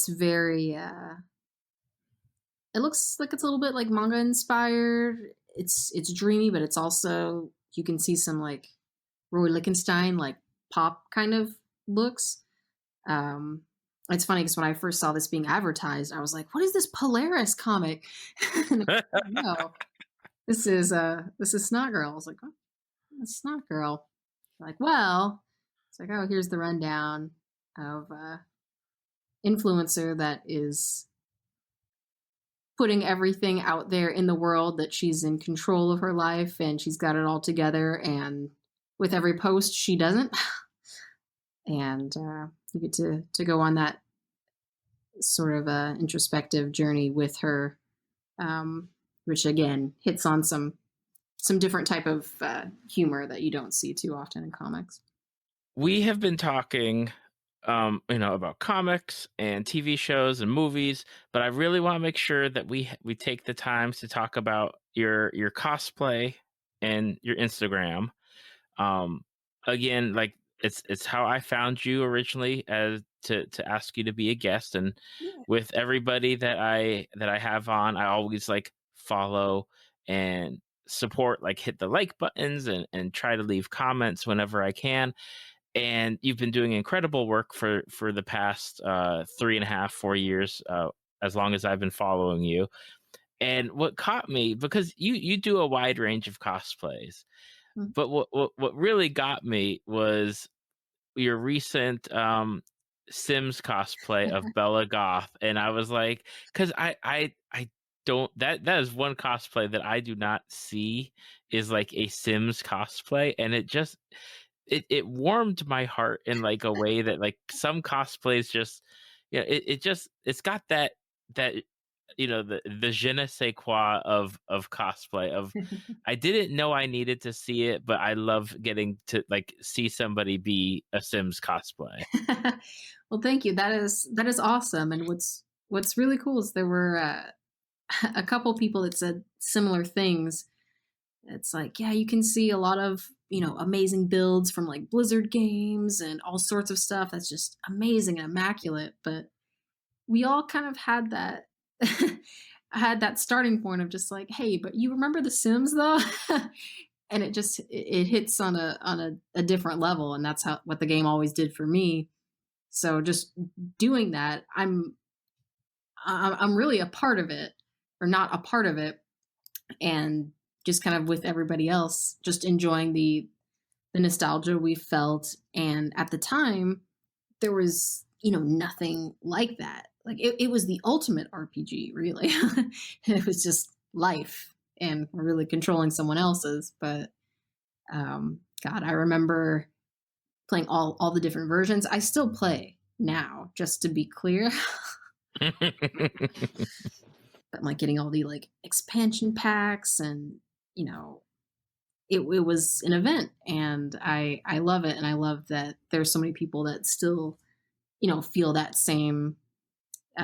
very. It looks like it's a little bit like manga inspired. It's dreamy, but it's also, you can see some like Roy Lichtenstein like pop kind of looks. It's funny because when I first saw this being advertised, I was like, "What is this Polaris comic?" No, this is Snotgirl. I was like, "Oh, it's Snotgirl." Like, well, it's like, oh, here's the rundown of influencer that is putting everything out there in the world, that she's in control of her life and she's got it all together, and with every post she doesn't. And you get to go on that sort of introspective journey with her, which again hits on some different type of humor that you don't see too often in comics. We have been talking about comics and TV shows and movies, but I really want to make sure that we take the time to talk about your cosplay and your Instagram. Again, like it's how I found you originally, as to ask you to be a guest, and with everybody that I have on, I always like follow and support, like hit the like buttons and try to leave comments whenever I can. And you've been doing incredible work for the past 3.5, 4 years, as long as I've been following you. And what caught me, because you do a wide range of cosplays, but what really got me was your recent Sims cosplay of Bella Goth. And I was like, because I don't, that is one cosplay that I do not see is like a Sims cosplay, and it just, it warmed my heart in like a way that like some cosplays just, it's got that the je ne sais quoi of cosplay of I didn't know I needed to see it, but I love getting to like see somebody be a Sims cosplay. Well, thank you. That is awesome. And what's really cool is there were a couple people that said similar things. It's like, yeah, you can see a lot of, amazing builds from like Blizzard games and all sorts of stuff that's just amazing and immaculate. But we all kind of had that had that starting point of just like, hey, but you remember The Sims though? And it hits on a different level, and that's what the game always did for me. So just doing that, I'm really a part of it, or not a part of it, and just kind of with everybody else, just enjoying the nostalgia we felt. And at the time, there was nothing like that. Like it was the ultimate RPG, really. It was just life, and really controlling someone else's. But God, I remember playing all the different versions. I still play now, just to be clear. But like getting all the like expansion packs, and it was an event, and I love it, and I love that there's so many people that still feel that same they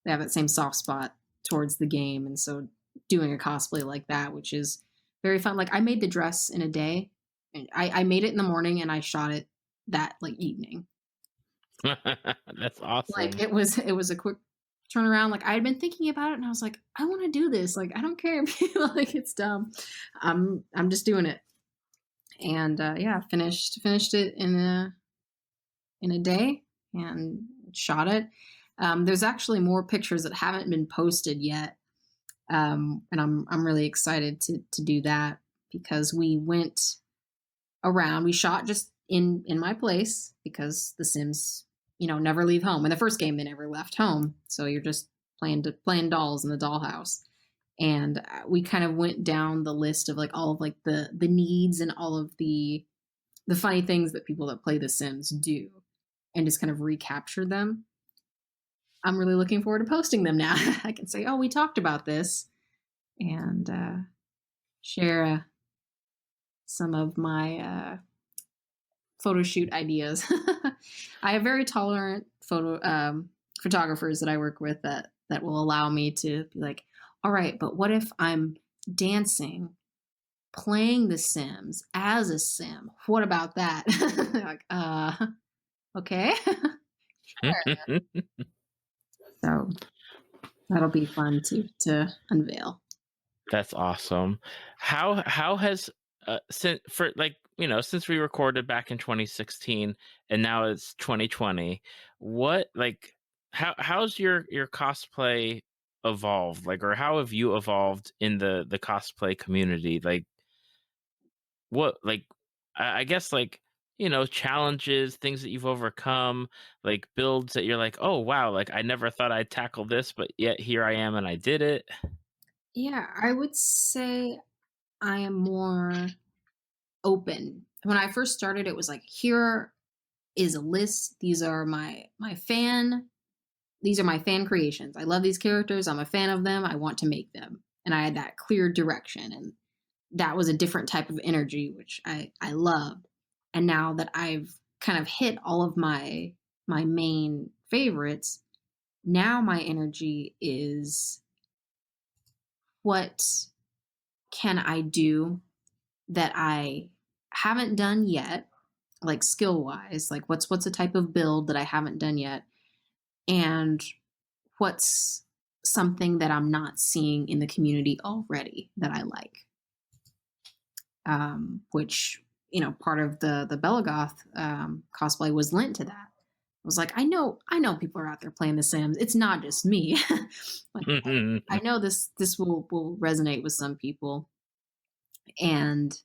have that same soft spot towards the game. And so doing a cosplay like that, which is very fun. Like I made the dress in a day, and I made it in the morning and I shot it that like evening. That's awesome. Like it was a quick turnaround. Like I had been thinking about it, and I was like, I want to do this. Like I don't care if people like it's dumb. I'm just doing it. And yeah, finished it in a day and shot it. There's actually more pictures that haven't been posted yet, and I'm really excited to do that, because we went around. We shot just in my place, because the Sims never leave home. In the first game, they never left home, so you're just playing dolls in the dollhouse. And we kind of went down the list of like all of like the needs and all of the funny things that people that play The Sims do, and just kind of recapture them. I'm really looking forward to posting them now. I can say, oh, we talked about this, and share some of my photo shoot ideas. I have very tolerant photographers that I work with that will allow me to be like, all right, but what if I'm dancing, playing The Sims as a Sim? What about that? Like, okay. Sure. So that'll be fun to unveil. That's awesome. How has since we recorded back in 2016 and now it's 2020, what like how's your cosplay evolved? Like, or how have you evolved in the cosplay community? Like what, like I guess like challenges, things that you've overcome, like builds that you're like, oh wow, like I never thought I'd tackle this, but yet here I am and I did it. Yeah, I would say I am more open. When I first started, it was like, here is a list. These are my fan creations. I love these characters. I'm a fan of them. I want to make them. And I had that clear direction. And that was a different type of energy, which I loved. And now that I've kind of hit all of my main favorites, now my energy is, what can I do that I haven't done yet, like skill wise? Like what's a type of build that I haven't done yet, and what's something that I'm not seeing in the community already that I like. Which part of the Belagoth cosplay was lent to that. I was like, I know people are out there playing The Sims. It's not just me. Like, I know this will resonate with some people. And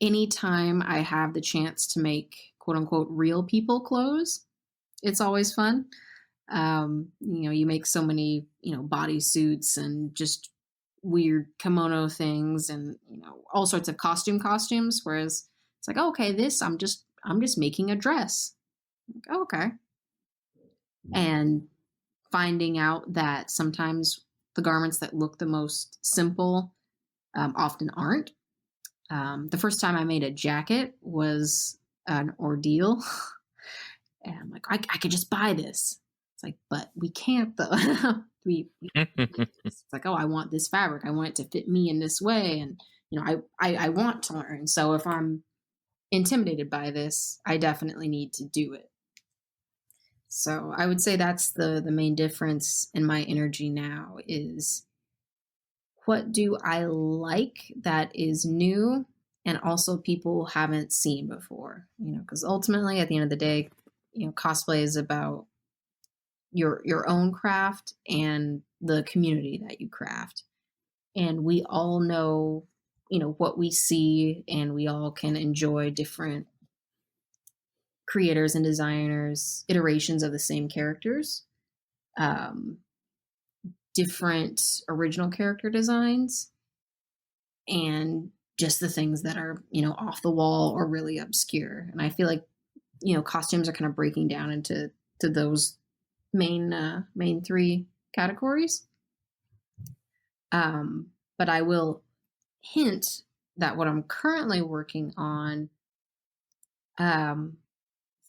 anytime I have the chance to make quote unquote real people clothes, it's always fun. You make so many, bodysuits and just weird kimono things and, all sorts of costumes. Whereas It's like, oh, okay, I'm just making a dress. Like, oh, okay. And finding out that sometimes the garments that look the most simple often aren't. The first time I made a jacket was an ordeal. And I'm like, I could just buy this. It's like, but we can't though. It's like, oh, I want this fabric. I want it to fit me in this way. And, I want to learn. So if I'm intimidated by this, I definitely need to do it. So I would say that's the main difference in my energy now is what do I like that is new and also people haven't seen before, because ultimately at the end of the day, cosplay is about your own craft and the community that you craft. And we all know, what we see, and we all can enjoy different creators and designers, iterations of the same characters, different original character designs, and just the things that are, off the wall or really obscure. And I feel like, costumes are kind of breaking down into those main three categories. But I will hint that what I'm currently working on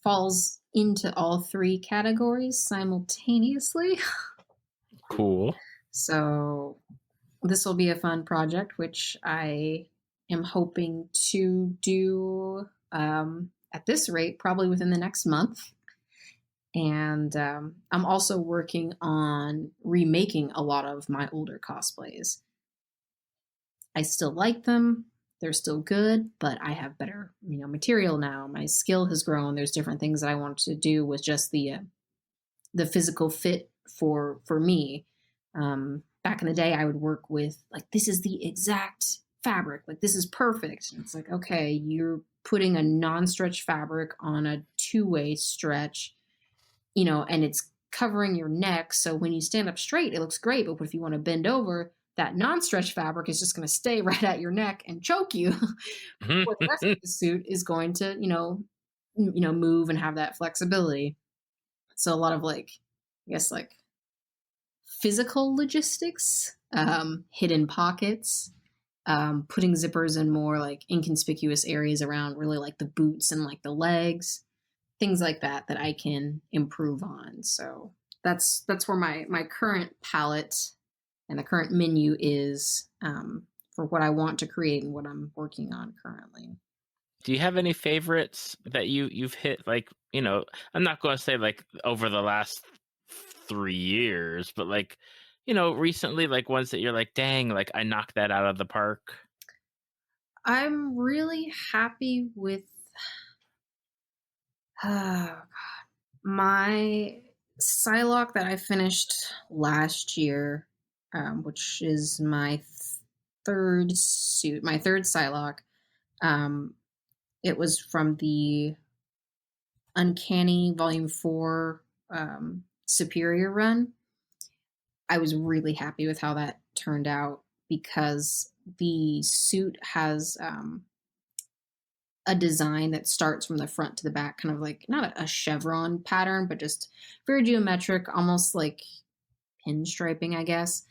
falls into all three categories simultaneously. Cool. So this will be a fun project, which I am hoping to do at this rate, probably within the next month. And I'm also working on remaking a lot of my older cosplays. I still like them. They're still good, but I have better, material now. My skill has grown. There's different things that I want to do with just the physical fit for me. Back in the day, I would work with like, this is the exact fabric. Like, this is perfect. And it's like, okay, you're putting a non-stretch fabric on a two-way stretch, and it's covering your neck. So when you stand up straight, it looks great. But if you want to bend over, that non-stretch fabric is just going to stay right at your neck and choke you. Where the rest of the suit is going to, move and have that flexibility. So a lot of physical logistics, hidden pockets, putting zippers in more like inconspicuous areas around really like the boots and like the legs, things like that I can improve on. So that's where my current palette and the current menu is for what I want to create and what I'm working on currently. Do you have any favorites that you've hit? Like, I'm not going to say like over the last 3 years, but like, recently, like ones that you're like, dang, like I knocked that out of the park. I'm really happy with my Psylocke that I finished last year, which is my third suit, my third Psylocke. It was from the Uncanny Volume 4 Superior run. I was really happy with how that turned out because the suit has a design that starts from the front to the back, kind of like not a chevron pattern, but just very geometric, almost like pinstriping, I guess.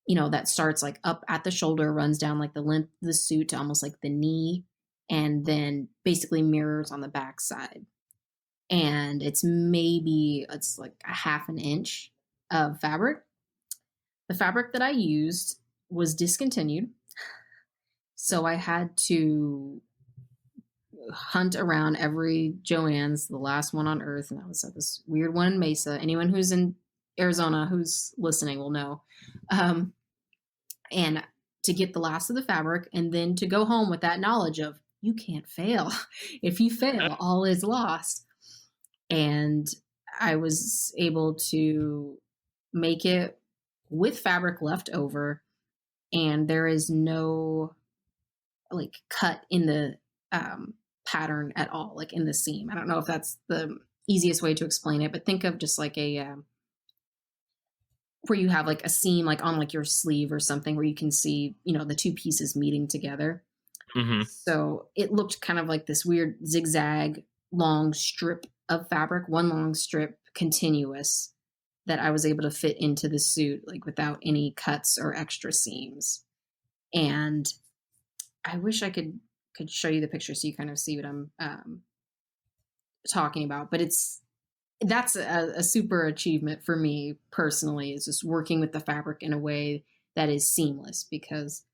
That starts like up at the shoulder, runs down like the length of the suit to almost like the knee, and then basically mirrors on the back side. And it's like a half an inch of fabric. The fabric that I used was discontinued, so I had to hunt around every Joann's, the last one on Earth, and that was at this weird one in Mesa. Anyone who's in Arizona who's listening will know. And to get the last of the fabric, and then to go home with that knowledge of you can't fail. If you fail, all is lost. And I was able to make it with fabric left over, and there is no like cut in the pattern at all, like in the seam. I don't know if that's the easiest way to explain it, but think of just like a where you have like a seam like on like your sleeve or something where you can see, the two pieces meeting together. Hmm. So it looked kind of like this weird zigzag long strip of fabric, one long strip continuous that I was able to fit into the suit like without any cuts or extra seams. And I wish I could show you the picture so you kind of see what I'm talking about. But that's a super achievement for me personally, is just working with the fabric in a way that is seamless, because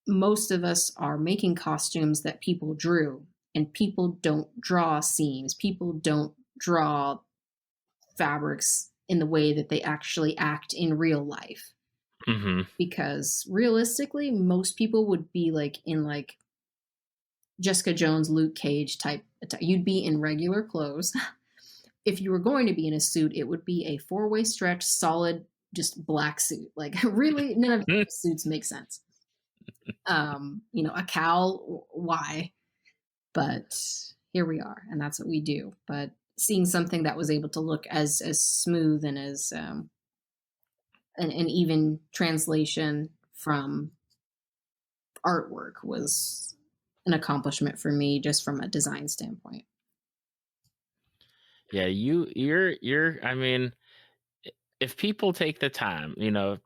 most of us are making costumes that people drew, and people don't draw seams. People don't draw fabrics in the way that they actually act in real life, Hmm. because realistically most people would be like in like Jessica Jones, Luke Cage type. You'd be in regular clothes. If you were going to be in a suit, it would be a four-way stretch, solid, just black suit. Like really, none of those suits make sense. A cowl, why? But here we are, and that's what we do. But seeing something that was able to look as smooth and as an even translation from artwork was an accomplishment for me, just from a design standpoint. Yeah, you're. I mean, if people take the time,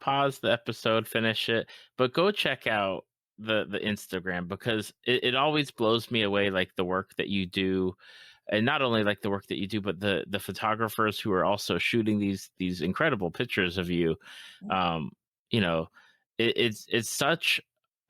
pause the episode, finish it, but go check out the Instagram, because it always blows me away, like the work that you do, and not only like the work that you do, but the photographers who are also shooting these incredible pictures of you. Um, you know, it's such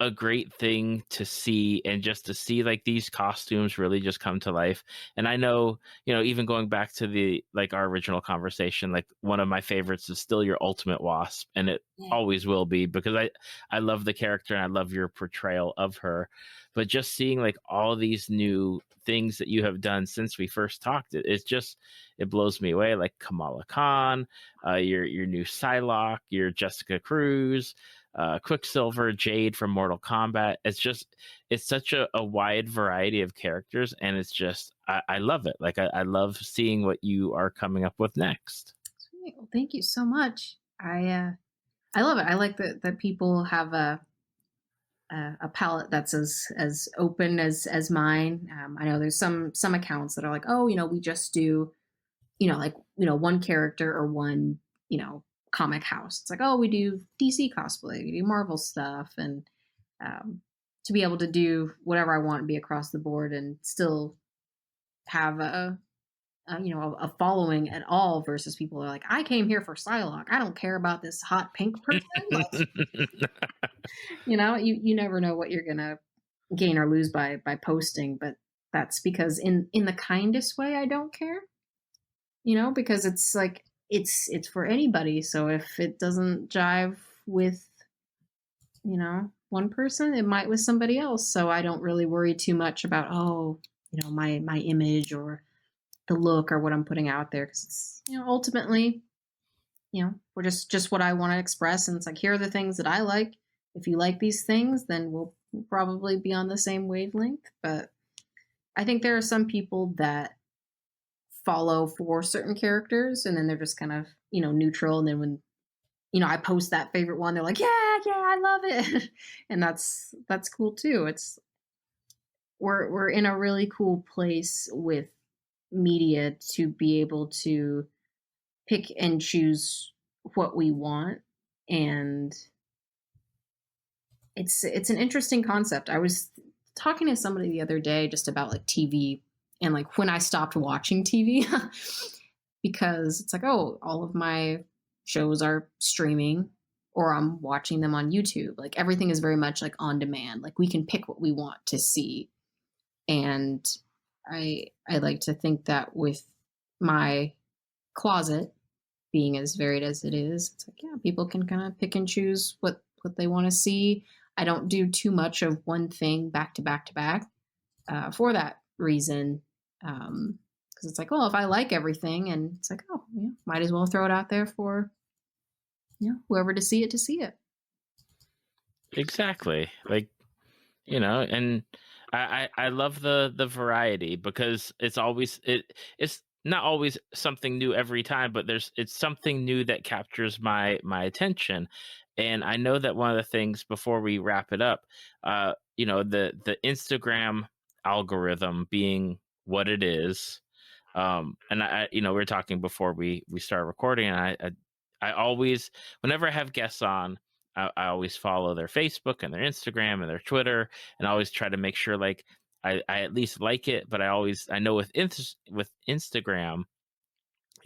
a great thing to see, and just to see like these costumes really just come to life. And I know, even going back to the like our original conversation, like one of my favorites is still your Ultimate Wasp, and it Yeah. always will be, because I love the character and I love your portrayal of her. But just seeing like all these new things that you have done since we first talked, it blows me away. Like Kamala Khan, your new Psylocke, your Jessica Cruz, Quicksilver, Jade from Mortal Kombat. It's such a wide variety of characters, and I love it. Like I love seeing what you are coming up with next. Sweet. Well, thank you so much. I love it. I like that people have a palette that's as open as mine. I know there's some accounts that are like, oh, we just do, one character or one, comic house. It's like, oh, we do DC cosplay, we do Marvel stuff, and to be able to do whatever I want and be across the board and still have a following at all, versus people are like, I came here for Psylocke. I don't care about this hot pink person. Like, you never know what you're gonna gain or lose by posting, but that's because in the kindest way I don't care. Because it's like it's for anybody. So if it doesn't jive with one person, it might with somebody else. So I don't really worry too much about my image or the look or what I'm putting out there, because it's ultimately we're just what I want to express, and it's like, here are the things that I like. If you like these things, then we'll probably be on the same wavelength. But I think there are some people that follow for certain characters, and then they're just kind of neutral, and then when I post that favorite one, they're like, yeah, I love it. And that's cool too. We're in a really cool place with media to be able to pick and choose what we want, and it's an interesting concept. I was talking to somebody the other day just about like TV, and like when I stopped watching TV, because it's like, oh, all of my shows are streaming or I'm watching them on YouTube. Like everything is very much like on demand. Like we can pick what we want to see. And I like to think that with my closet being as varied as it is, it's like, yeah, people can kind of pick and choose what they want to see. I don't do too much of one thing back to back to back for that reason. Because it's like, well, if I like everything, and it's like, oh, yeah, might as well throw it out there for whoever to see it. Exactly. Like, and I love the variety, because it's not always something new every time, but it's something new that captures my attention. And I know that one of the things before we wrap it up, the Instagram algorithm being what it is, and we were talking before we started recording, and I always, whenever I have guests on, I always follow their Facebook and their Instagram and their Twitter, and I always try to make sure like I at least like it. But I know with Instagram,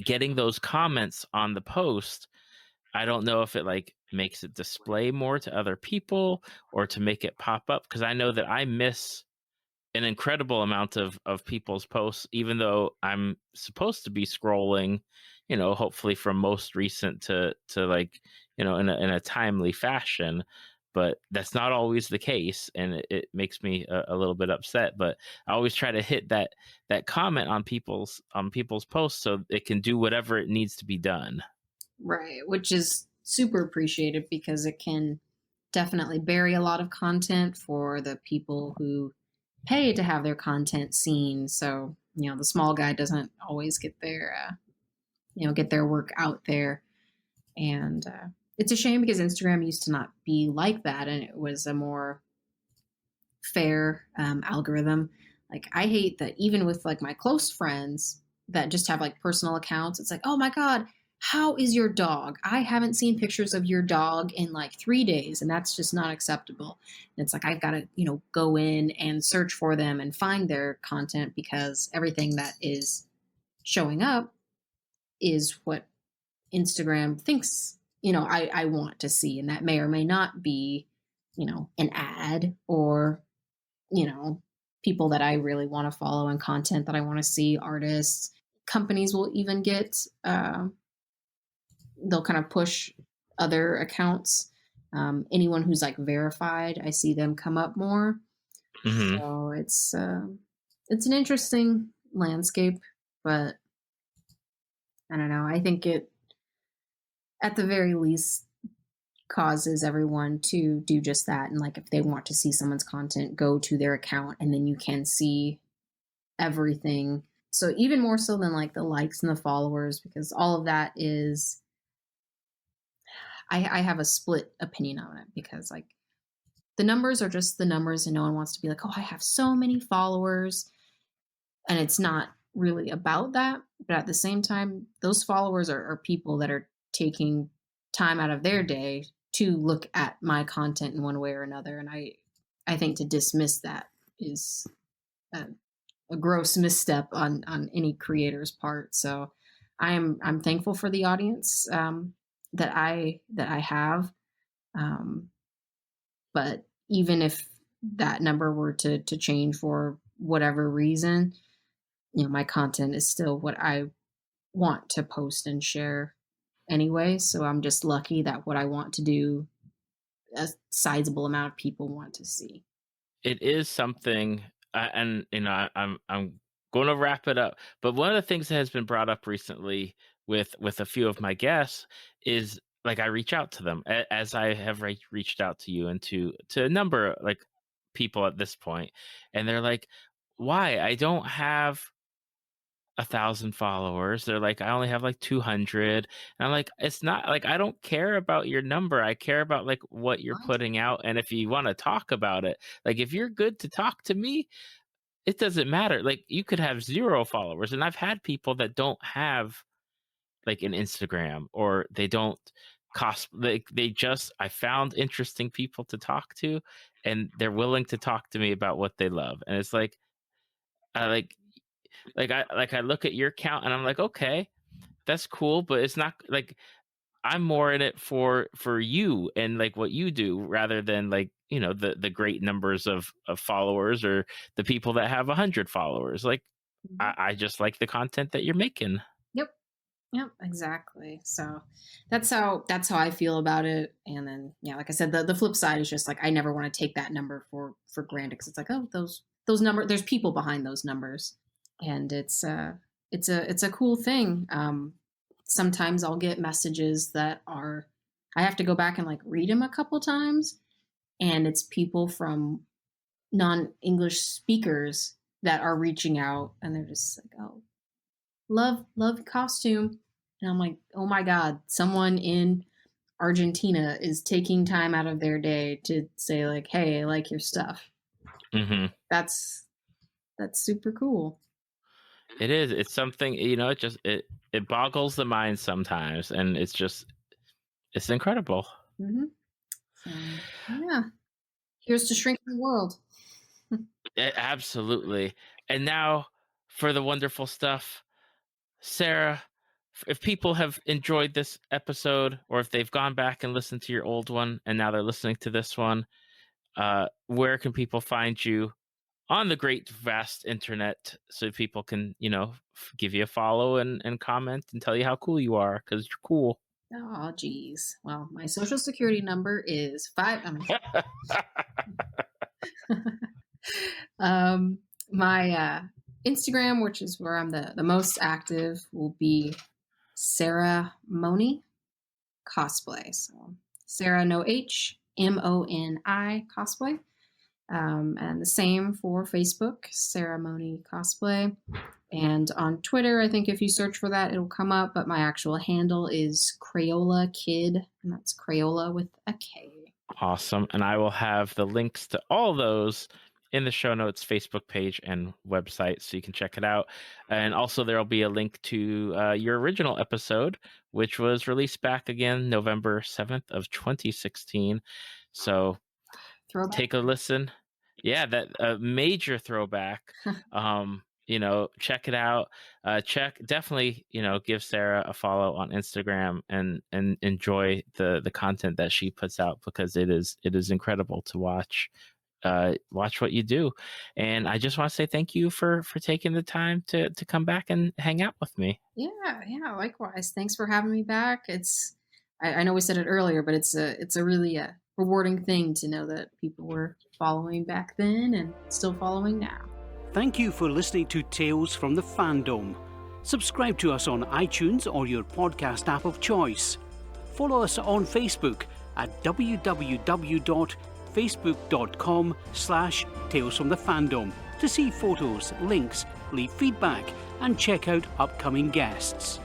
getting those comments on the post, I don't know if it like makes it display more to other people or to make it pop up, because I know that I miss an incredible amount of people's posts, even though I'm supposed to be scrolling, hopefully from most recent to like, in a timely fashion. But that's not always the case, and it makes me a little bit upset. But I always try to hit that comment on people's posts so it can do whatever it needs to be done. Right, which is super appreciated because it can definitely bury a lot of content for the people who pay to have their content seen. So, the small guy doesn't always get their work out there. And it's a shame because Instagram used to not be like that, and it was a more fair algorithm. Like, I hate that even with like my close friends that just have like personal accounts, it's like, oh my God, how is your dog? I haven't seen pictures of your dog in like 3 days, and that's just not acceptable. And it's like, I've got to, go in and search for them and find their content because everything that is showing up is what Instagram thinks, I want to see. And that may or may not be, an ad or, people that I really want to follow and content that I want to see, artists. Companies will even get, they'll kind of push other accounts. Anyone who's like verified, I see them come up more. Hmm. So it's an interesting landscape, but I don't know. I think it, at the very least, causes everyone to do just that. And like, if they want to see someone's content, go to their account, and then you can see everything. So even more so than like the likes and the followers, because all of that is, I have a split opinion on it, because like the numbers are just the numbers, and no one wants to be like, oh, I have so many followers. And it's not really about that. But at the same time, those followers are people that are taking time out of their day to look at my content in one way or another. And I think to dismiss that is a gross misstep on any creator's part. So I'm thankful for the audience that I have. Um, but even if that number were to change for whatever reason, my content is still what I want to post and share anyway. So I'm just lucky that what I want to do, a sizable amount of people want to see. It is something, and I'm going to wrap it up. But one of the things that has been brought up recently with a few of my guests is like I reach out to them, as I have reached out to you and to a number like people at this point, and they're like, "Why? I don't have 1,000 followers." They're like, "I only have like 200." And I'm like, it's not like I don't care about your number. I care about like what you're putting out. And if you want to talk about it, like if you're good to talk to me, it doesn't matter. Like you could have 0 followers. And I've had people that don't have like an Instagram, or they don't they just, I found interesting people to talk to, and they're willing to talk to me about what they love. And it's like, I I look at your account and I'm like, okay, that's cool, but it's not like I'm more in it for you and like what you do, rather than like, the great numbers of followers, or the people that have 100 followers. Like Mhm. I just like the content that you're making. Yep. Yep, exactly. So that's how I feel about it. And then yeah, like I said, the flip side is just like I never want to take that number for granted, because it's like, oh, those numbers, there's people behind those numbers. And it's a cool thing. Sometimes I'll get messages that are, I have to go back and like read them a couple times, and it's people from non-English speakers that are reaching out, and they're just like, oh, love costume. And I'm like, oh my God, someone in Argentina is taking time out of their day to say like, hey, I like your stuff. Mm-hmm. That's super cool. It is. It's something, it boggles the mind sometimes, and it's incredible. Mm-hmm. So, yeah. Here's to shrinking the world. Absolutely. And now for the wonderful stuff. Sarah, if people have enjoyed this episode, or if they've gone back and listened to your old one and now they're listening to this one, where can people find you on the great vast internet so people can, give you a follow and comment and tell you how cool you are, because you're cool. Oh, geez. Well, my social security number is 5. My Instagram, which is where I'm the most active, will be Sara Moni Cosplay. So Sarah, no H, Moni Cosplay. And the same for Facebook, Sara Moni Cosplay. And on Twitter, I think if you search for that, it'll come up. But my actual handle is Crayola Kid, and that's Crayola with a K. Awesome. And I will have the links to all those in the show notes, Facebook page and website, so you can check it out. And also there will be a link to your original episode, which was released back again November 7th of 2016. So Throwback. Take a listen. Yeah, that major throwback. Check it out. Definitely, give Sarah a follow on Instagram and enjoy the content that she puts out, because it is incredible to watch what you do. And I just want to say thank you for taking the time to come back and hang out with me. Yeah, likewise. Thanks for having me back. I know we said it earlier, but it's a really rewarding thing to know that people were following back then and still following now. Thank you for listening to Tales from the Fandom. Subscribe to us on iTunes or your podcast app of choice. Follow us on Facebook at www.facebook.com/talesfromthefandom to see photos, links, leave feedback, and check out upcoming guests.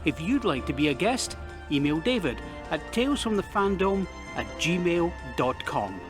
If you'd like to be a guest, email David at talesfromthefandom@gmail.com.